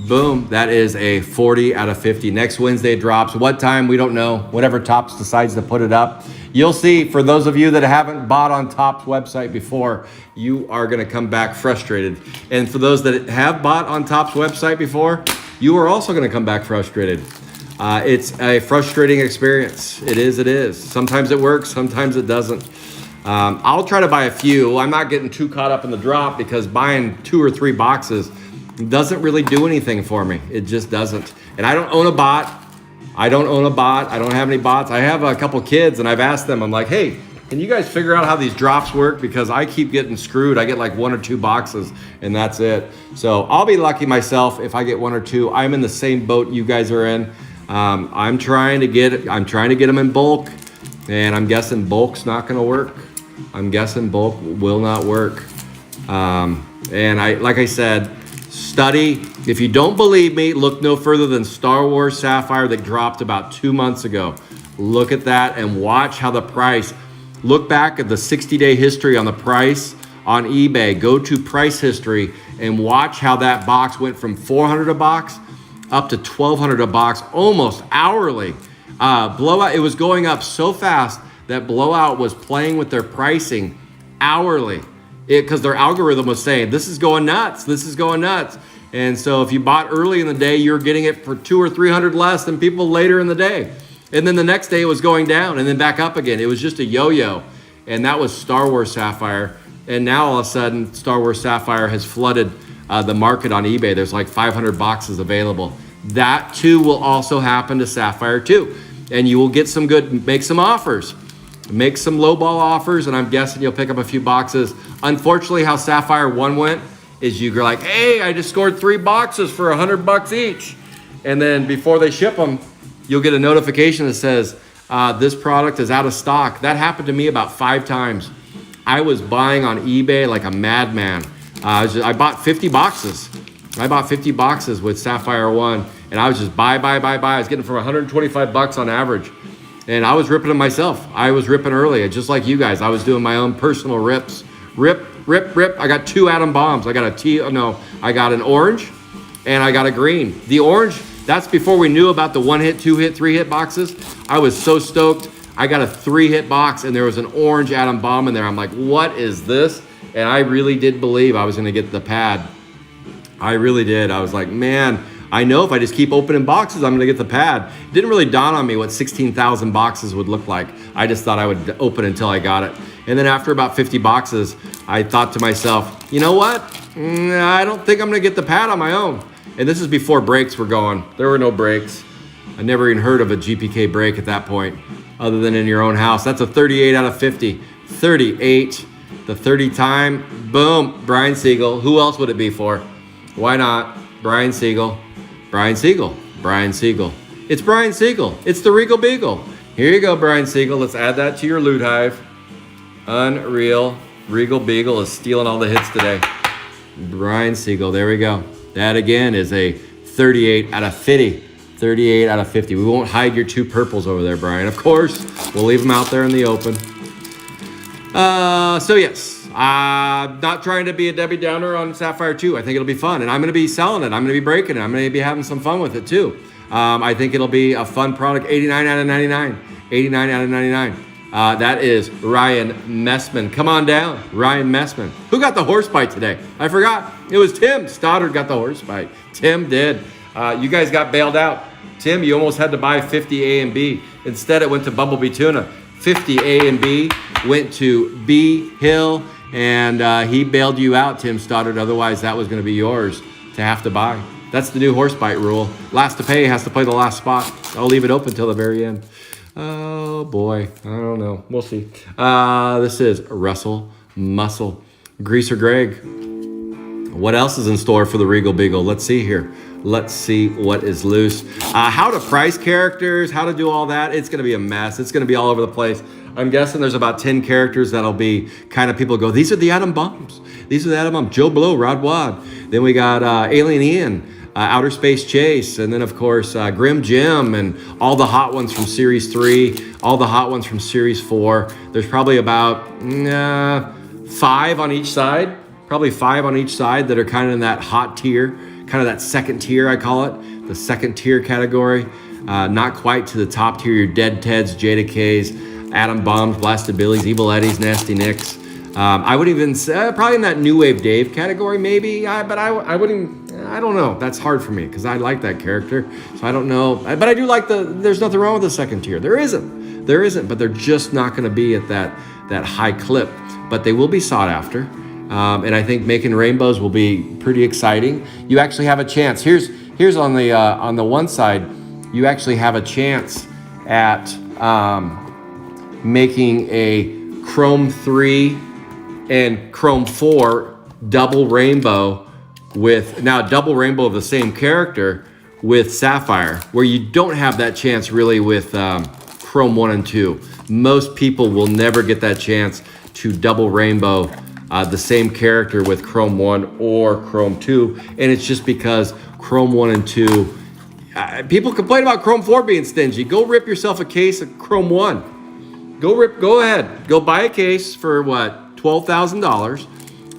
Boom, that is a 40 out of 50. Next Wednesday it drops. What time? We don't know. Whatever Topps decides to put it up. You'll see, for those of you that haven't bought on Topps website before, you are going to come back frustrated. And for those that have bought on Topps website before, you are also going to come back frustrated. It's a frustrating experience. It is. Sometimes it works, sometimes it doesn't. I'll try to buy a few. I'm not getting too caught up in the drop, because buying 2 or 3 boxes doesn't really do anything for me. It just doesn't. And I don't own a bot. I don't have any bots. I have a couple kids, and I've asked them, I'm like, hey, can you guys figure out how these drops work? Because I keep getting screwed. I get like 1 or 2 boxes, and that's it. So I'll be lucky myself if I get 1 or 2. I'm in the same boat you guys are in. I'm trying to get them in bulk, and I'm guessing bulk's not going to work. I'm guessing bulk will not work. And like I said, study. If you don't believe me, look no further than Star Wars Sapphire that dropped about 2 months ago. Look at that and watch how the price. Look back at the 60-day history on the price on eBay. Go to price history and watch how that box went from $400 a box up to $1,200 a box almost hourly. Blowout, it was going up so fast that Blowout was playing with their pricing hourly, because their algorithm was saying, this is going nuts. And so if you bought early in the day, you're getting it for $200 or $300 less than people later in the day. And then the next day it was going down and then back up again. It was just a yo-yo. And that was Star Wars Sapphire. And now all of a sudden, Star Wars Sapphire has flooded the market on eBay. There's like 500 boxes available. That too will also happen to Sapphire 2. And you will get some make some offers. Make some lowball offers, and I'm guessing you'll pick up a few boxes. Unfortunately, how Sapphire 1 went, is you're like, hey, I just scored 3 boxes for $100 each. And then before they ship them, you'll get a notification that says, this product is out of stock. That happened to me about 5 times. I was buying on eBay like a madman. I bought 50 boxes. I bought 50 boxes with Sapphire 1, and I was just buy. I was getting from $125 on average. And I was ripping them myself. I was ripping early, just like you guys. I was doing my own personal rips. Rip. I got 2 atom bombs. I got I got an orange and I got a green. The orange, that's before we knew about the 1-hit, 2-hit, 3-hit boxes. I was so stoked. I got a 3-hit box and there was an orange atom bomb in there. I'm like, what is this? And I really did believe I was gonna get the pad. I really did. I was like, man, I know if I just keep opening boxes, I'm gonna get the pad. It didn't really dawn on me what 16,000 boxes would look like. I just thought I would open until I got it. And then after about 50 boxes, I thought to myself, you know what? I don't think I'm gonna get the pad on my own. And this is before breaks were going. There were no breaks. I never even heard of a GPK break at that point, other than in your own house. That's a 38 out of 50. 38, the 30 time, boom, Brian Siegel. Who else would it be for? Why not? Brian Siegel. Brian Siegel. Brian Siegel. It's Brian Siegel. It's the Regal Beagle. Here you go, Brian Siegel. Let's add that to your loot hive. Unreal. Regal Beagle is stealing all the hits today. Brian Siegel. There we go. That again is a 38 out of 50. 38 out of 50. We won't hide your 2 purples over there, Brian. Of course, we'll leave them out there in the open. So yes, not trying to be a Debbie Downer on Sapphire 2. I think it'll be fun, and I'm going to be selling it. I'm going to be breaking it. I'm going to be having some fun with it too. I think it'll be a fun product. 89 out of 99. 89 out of 99. That is Ryan Messman. Come on down, Ryan Messman. Who got the horse bite today? I forgot. It was Tim Stoddard got the horse bite. Tim did. You guys got bailed out. Tim, you almost had to buy 50 A and B. Instead, it went to Bumblebee Tuna. 50 A and B went to B Hill, and he bailed you out, Tim Stoddard. Otherwise, that was going to be yours to have to buy. That's the new horse bite rule. Last to pay has to play the last spot. I'll leave it open till the very end. Oh, boy. I don't know. We'll see. This is Russell Muscle. Greaser Greg. What else is in store for the Regal Beagle? Let's see here. Let's see what is loose. How to price characters, how to do all that. It's going to be a mess. It's going to be all over the place. I'm guessing there's about 10 characters that'll be kind of people go, these are the atom bombs. These are the atom bombs. Joe Blow, Rod Wad. Then we got Alien Ian, Outer Space Chase. And then, of course, Grim Jim and all the hot ones from Series 3, all the hot ones from Series 4. There's probably about 5 on each side. Probably 5 on each side that are kind of in that hot tier, kind of that second tier, I call it, the second tier category. Not quite to the top tier, your Dead Teds, Jada K's, Atom Bombs, Blasted Billies, Evil Eddies, Nasty Nicks. I would even say probably in that New Wave Dave category, maybe, but I wouldn't, I don't know. That's hard for me because I like that character. So I don't know, but I do like there's nothing wrong with the second tier. There isn't, but they're just not going to be at that high clip, but they will be sought after. And I think making rainbows will be pretty exciting. You actually have a chance. Here's on the one side, you actually have a chance at making a Chrome 3 and Chrome 4 double rainbow with double rainbow of the same character with Sapphire, where you don't have that chance really with Chrome 1 and 2. Most people will never get that chance to double rainbow the same character with Chrome 1 or Chrome 2, and it's just because Chrome 1 and 2, people complain about Chrome 4 being stingy. Go rip yourself a case of Chrome 1. Go ahead. Go buy a case for what, $12,000,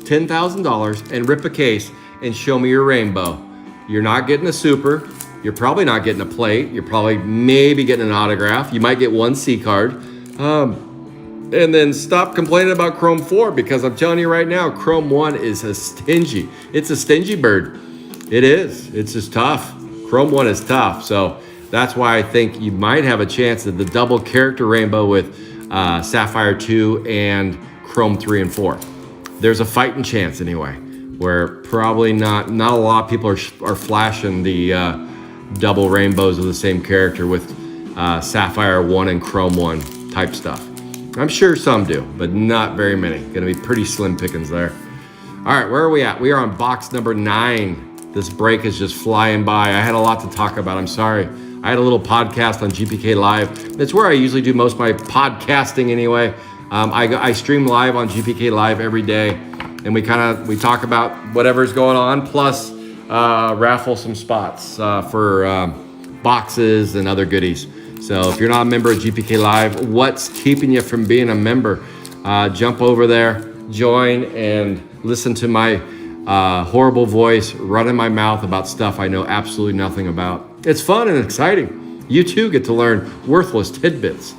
$10,000, and rip a case and show me your rainbow. You're not getting a super. You're probably not getting a plate. You're probably maybe getting an autograph. You might get one C card. And then stop complaining about Chrome 4, because I'm telling you right now, Chrome 1 is it's a stingy bird. It is. It's just tough. Chrome 1 is tough. So that's why I think you might have a chance at the double character rainbow with Sapphire 2 and Chrome 3 and 4. There's a fighting chance anyway, where probably not a lot of people are flashing the double rainbows of the same character with Sapphire 1 and Chrome 1 type stuff. I'm sure some do, but not very many. Gonna be pretty slim pickings there. All right, where are we at? We are on box number 9. This break is just flying by. I had a lot to talk about. I'm sorry. I had a little podcast on GPK Live. It's where I usually do most of my podcasting anyway. I stream live on GPK Live every day, and we talk about whatever's going on, plus raffle some spots for boxes and other goodies. So if you're not a member of GPK Live, what's keeping you from being a member? Jump over there, join, and listen to my horrible voice running my mouth about stuff I know absolutely nothing about. It's fun and exciting. You too get to learn worthless tidbits.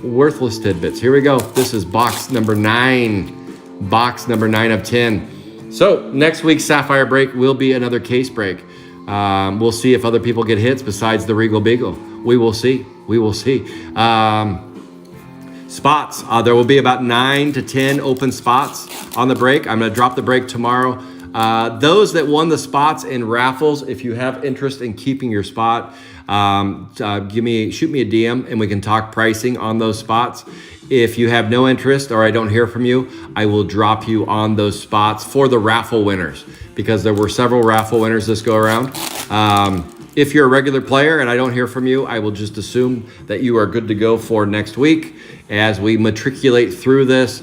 Worthless tidbits. Here we go. This is box number 9. Box number 9 of 10. So next week's Sapphire break will be another case break. We'll see if other people get hits besides the Regal Beagle. We will see. We will see. Spots. There will be about 9 to 10 open spots on the break. I'm going to drop the break tomorrow. Those that won the spots in raffles, if you have interest in keeping your spot, shoot me a DM and we can talk pricing on those spots. If you have no interest or I don't hear from you, I will drop you on those spots for the raffle winners, because there were several raffle winners this go around. If you're a regular player and I don't hear from you, I will just assume that you are good to go for next week. As we matriculate through this,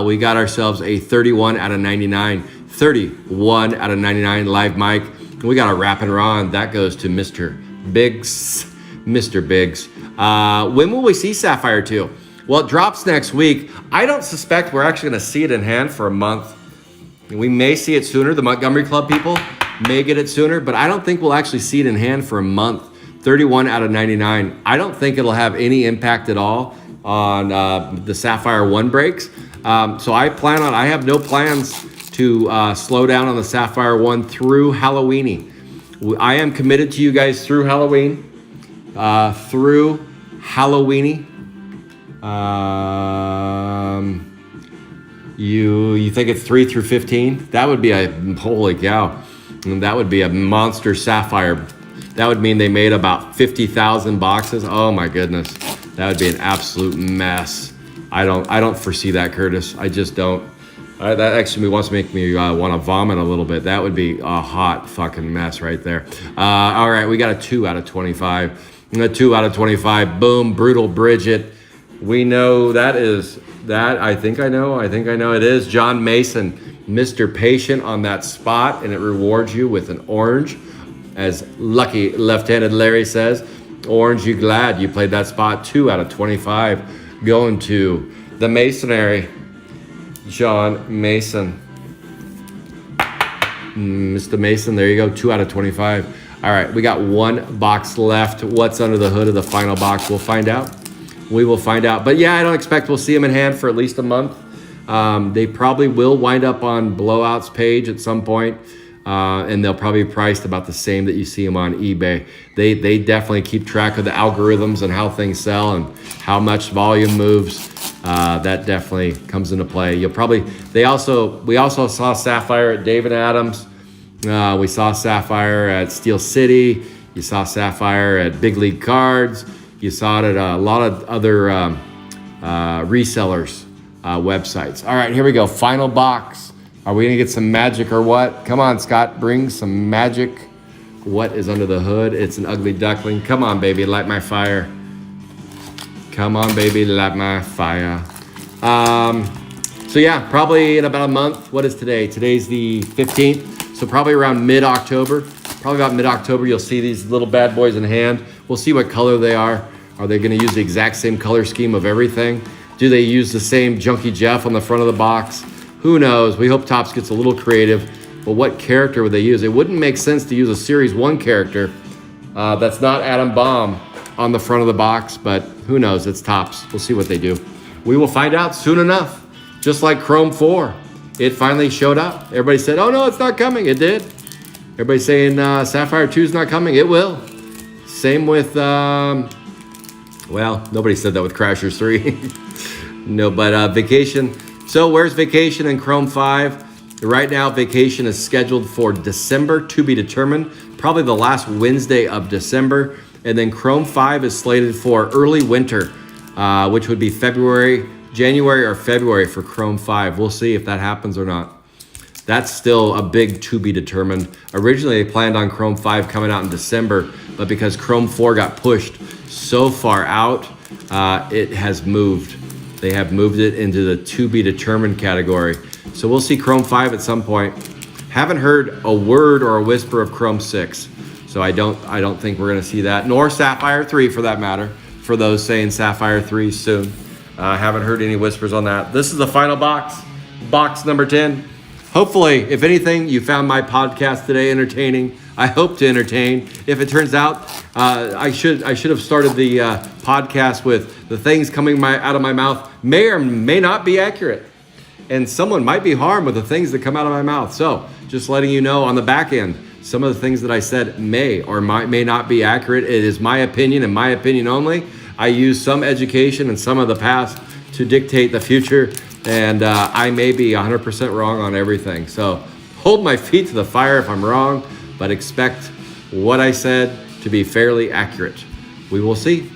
we got ourselves a 31 out of 99. 31 out of 99 live mic. We got a wrap and run. That goes to Mr. Biggs. Mr. Biggs. When will we see Sapphire 2? Well, it drops next week. I don't suspect we're actually going to see it in hand for a month. We may see it sooner. The Montgomery Club people may get it sooner, but I don't think we'll actually see it in hand for a month. 31 out of 99. I don't think it'll have any impact at all on the Sapphire 1 breaks. So I have no plans to slow down on the Sapphire 1 through Halloweeny. I am committed to you guys through Halloween. Through Halloweeny. You think it's 3 through 15? That would be holy cow. That would be a monster Sapphire. That would mean they made about 50,000 boxes. Oh my goodness. That would be an absolute mess. I don't foresee that, Curtis. I just don't. That actually wants to make me want to vomit a little bit. That would be a hot fucking mess right there. All right, we got a 2 out of 25. A 2 out of 25. Boom, Brutal Bridget. We know that is that. I think I know it is John Mason, Mr. Patient on that spot, and it rewards you with an orange. As lucky left-handed Larry says, orange, you glad you played that spot. 2 out of 25 going to the Masonry. John Mason. Mr. Mason, there you go. 2 out of 25. All right, we got 1 box left. What's under the hood of the final box? We'll find out. We will find out. But yeah, I don't expect we'll see them in hand for at least a month. They probably will wind up on Blowout's page at some point. And they'll probably be priced about the same that you see them on eBay. They definitely keep track of the algorithms and how things sell and how much volume moves. That definitely comes into play. We also saw Sapphire at David Adams. We saw Sapphire at Steel City. You saw Sapphire at Big League Cards. You saw it at a lot of other resellers websites. All right, here we go. Final box. Are we going to get some magic or what? Come on, Scott. Bring some magic. What is under the hood? It's an ugly duckling. Come on, baby. Light my fire. Come on, baby. Light my fire. So, yeah, probably in about a month. What is today? Today's the 15th. So probably around mid-October. Probably about mid-October, you'll see these little bad boys in hand. We'll see what color they are. Are they going to use the exact same color scheme of everything? Do they use the same Junkie Jeff on the front of the box? Who knows? We hope Topps gets a little creative. But what character would they use? It wouldn't make sense to use a Series 1 character that's not Adam Baum on the front of the box. But who knows? It's Topps. We'll see what they do. We will find out soon enough. Just like Chrome 4. It finally showed up. Everybody said, oh, no, it's not coming. It did. Everybody's saying Sapphire 2 is not coming. It will. Same with, well, nobody said that with Crashers 3. No, but Vacation. So where's Vacation in Chrome 5? Right now, Vacation is scheduled for December, to be determined. Probably the last Wednesday of December. And then Chrome 5 is slated for early winter, which would be January or February for Chrome 5. We'll see if that happens or not. That's still a big to be determined. Originally, they planned on Chrome 5 coming out in December, but because Chrome 4 got pushed so far out, it has moved. They have moved it into the to be determined category. So we'll see Chrome 5 at some point. Haven't heard a word or a whisper of Chrome 6. So I don't think we're gonna see that, nor Sapphire 3 for that matter, for those saying Sapphire 3 soon. Haven't heard any whispers on that. This is the final box, box number 10. Hopefully, if anything, you found my podcast today entertaining. I hope to entertain. If it turns out, I should have started the podcast with the things coming out of my mouth may or may not be accurate. And someone might be harmed with the things that come out of my mouth. So just letting you know on the back end, some of the things that I said may or may not be accurate. It is my opinion and my opinion only. I use some education and some of the past to dictate the future. And I may be 100% wrong on everything. So hold my feet to the fire if I'm wrong, but expect what I said to be fairly accurate. We will see.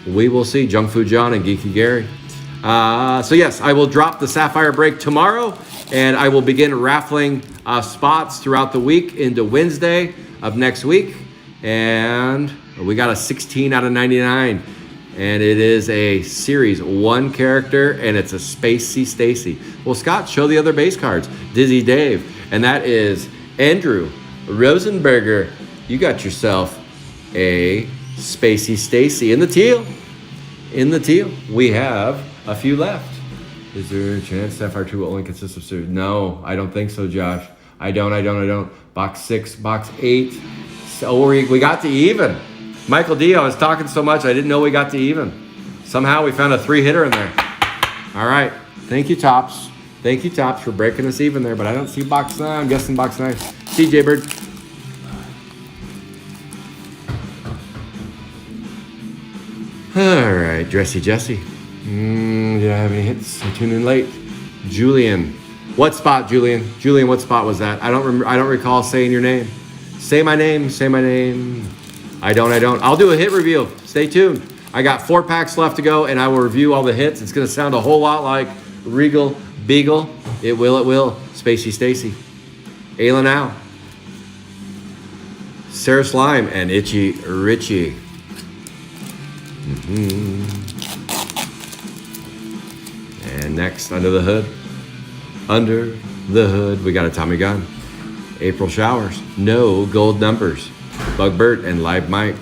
We will see. Junk Food John and Geeky Gary. So yes, I will drop the Sapphire break tomorrow, and I will begin raffling spots throughout the week into Wednesday of next week. And we got a 16 out of 99. And it is a series 1 character, and it's a Spacey Stacy. Well, Scott, show the other base cards. Dizzy Dave, and that is Andrew Rosenberger. You got yourself a Spacey Stacy in the teal. In the teal. We have a few left. Is there a chance Sapphire 2 will only consist of series? No, I don't think so, Josh. I don't. Box 6, box 8. So we got to even. Michael D, I was talking so much, I didn't know we got to even. Somehow we found a 3-hitter in there. All right. Thank you, Tops. Thank you, Tops, for breaking us even there, but I don't see box 9. I'm guessing box 9. CJ Bird. All right, Dressy Jesse. Did I have any hits? I tuned in late. Julian. What spot, Julian? Julian, what spot was that? I don't recall saying your name. Say my name. I don't. I'll do a hit review. Stay tuned. I got 4 packs left to go, and I will review all the hits. It's going to sound a whole lot like Regal Beagle. It will. Spacey Stacy. Ayla Now. Sarah Slime and Itchy Richie. And next, Under the Hood, we got a Tommy Gunn. April Showers. No gold numbers. Bug Burt and Live Mike.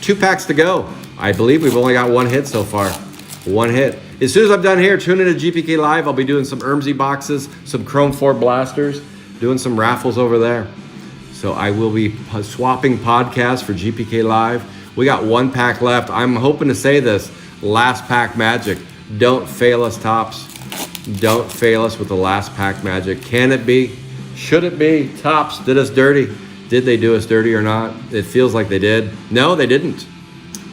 2 packs to go. I believe we've only got 1 hit so far. 1 hit. As soon as I'm done here, tune in to GPK Live. I'll be doing some Ermsey boxes, some Chrome 4 blasters, doing some raffles over there. So I will be swapping podcasts for GPK Live. We got 1 pack left. I'm hoping to say this. Last pack magic. Don't fail us, Tops. Don't fail us with the last pack magic. Can it be? Should it be? Tops did us dirty. Did they do us dirty or not? It feels like they did. No, they didn't.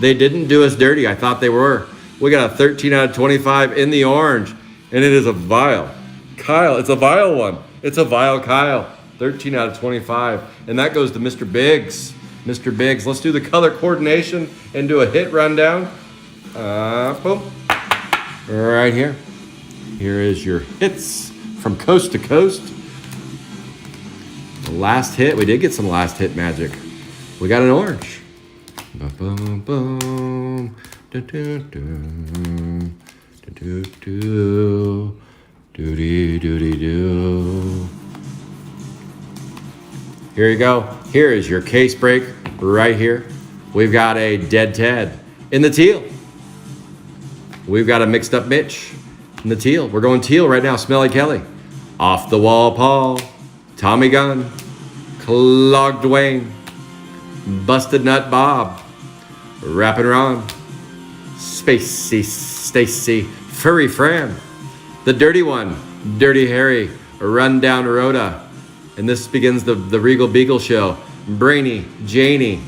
They didn't do us dirty. I thought they were. We got a 13 out of 25 in the orange, and it is a vial. Kyle, it's a vial one. It's a vial Kyle. 13 out of 25. And that goes to Mr. Biggs. Mr. Biggs, let's do the color coordination and do a hit rundown. Boom. Right here. Here is your hits from coast to coast. The last hit, we did get some last hit magic. We got an orange. Boom, boom. Do. Here you go. Here is your case break right here. We've got a Dead Ted in the teal. We've got a Mixed Up Mitch in the teal. We're going teal right now. Smelly Kelly. Off the Wall Paul. Tommy Gunn. Clogged Dwayne. Busted Nut Bob. Rappin' Ron. Spacey Stacy. Furry Fran. The Dirty One. Dirty Harry. Rundown Rhoda. And this begins the Regal Beagle show. Brainy, Janie,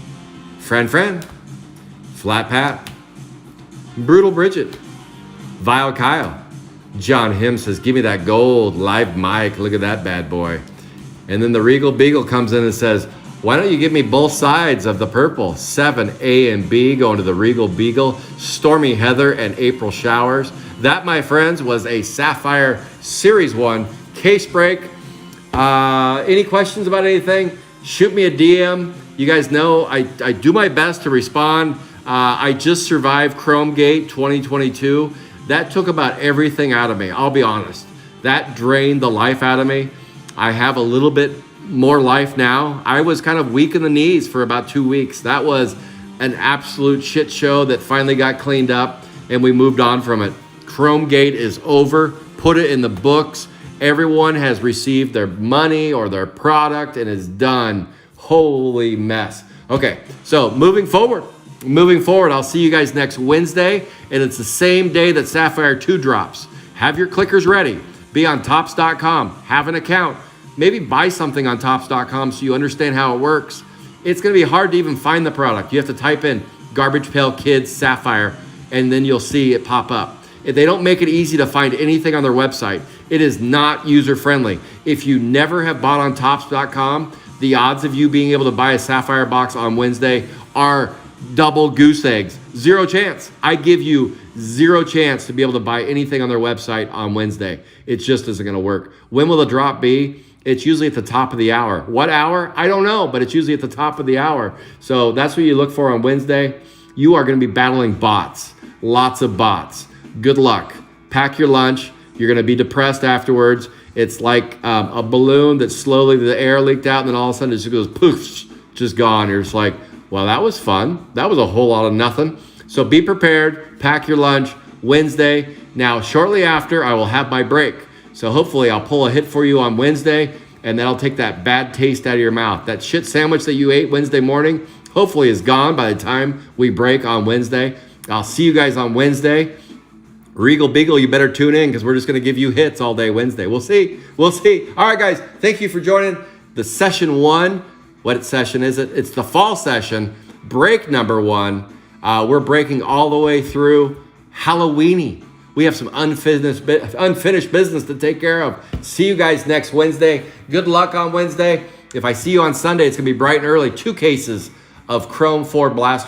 Fran, Flat Pat, Brutal Bridget, Vile Kyle. John Him says, give me that gold. Live Mike, look at that bad boy. And then the Regal Beagle comes in and says, why don't you give me both sides of the purple? 7, A and B, going to the Regal Beagle. Stormy Heather and April Showers. That, my friends, was a Sapphire Series 1 case break. Any questions about anything? Shoot me a DM. You guys know I do my best to respond. I just survived Chromegate 2022. That took about everything out of me. I'll be honest. That drained the life out of me. I have a little bit more life now. I was kind of weak in the knees for about 2 weeks. That was an absolute shit show that finally got cleaned up and we moved on from it. Chromegate is over. Put it in the books. Everyone has received their money or their product and is done. Holy mess. Okay, so moving forward, I'll see you guys next Wednesday, and it's the same day that Sapphire 2 drops. Have your clickers ready. Be on tops.com. Have an account. Maybe buy something on tops.com so you understand how it works. It's going to be hard to even find the product. You have to type in Garbage Pail Kids Sapphire, and then you'll see it pop up. If they don't make it easy to find anything on their website, it is not user-friendly. If you never have bought on tops.com, the odds of you being able to buy a Sapphire box on Wednesday are double goose eggs. Zero chance. I give you zero chance to be able to buy anything on their website on Wednesday. It just isn't going to work. When will the drop be? It's usually at the top of the hour. What hour? I don't know, but it's usually at the top of the hour. So that's what you look for on Wednesday. You are going to be battling bots. Lots of bots. Good luck. Pack your lunch. You're going to be depressed afterwards. It's like a balloon that slowly the air leaked out and then all of a sudden it just goes poof, just gone. You're just like, well, that was fun. That was a whole lot of nothing. So be prepared. Pack your lunch Wednesday. Now, shortly after, I will have my break. So hopefully I'll pull a hit for you on Wednesday and that'll take that bad taste out of your mouth. That shit sandwich that you ate Wednesday morning hopefully is gone by the time we break on Wednesday. I'll see you guys on Wednesday. Regal Beagle, you better tune in because we're just going to give you hits all day Wednesday. We'll see. All right, guys. Thank you for joining the session 1. What session is it? It's the fall session, break number 1. We're breaking all the way through Halloweeny. We have some unfinished business to take care of. See you guys next Wednesday. Good luck on Wednesday. If I see you on Sunday, it's going to be bright and early. 2 cases of Chrome 4 Blaster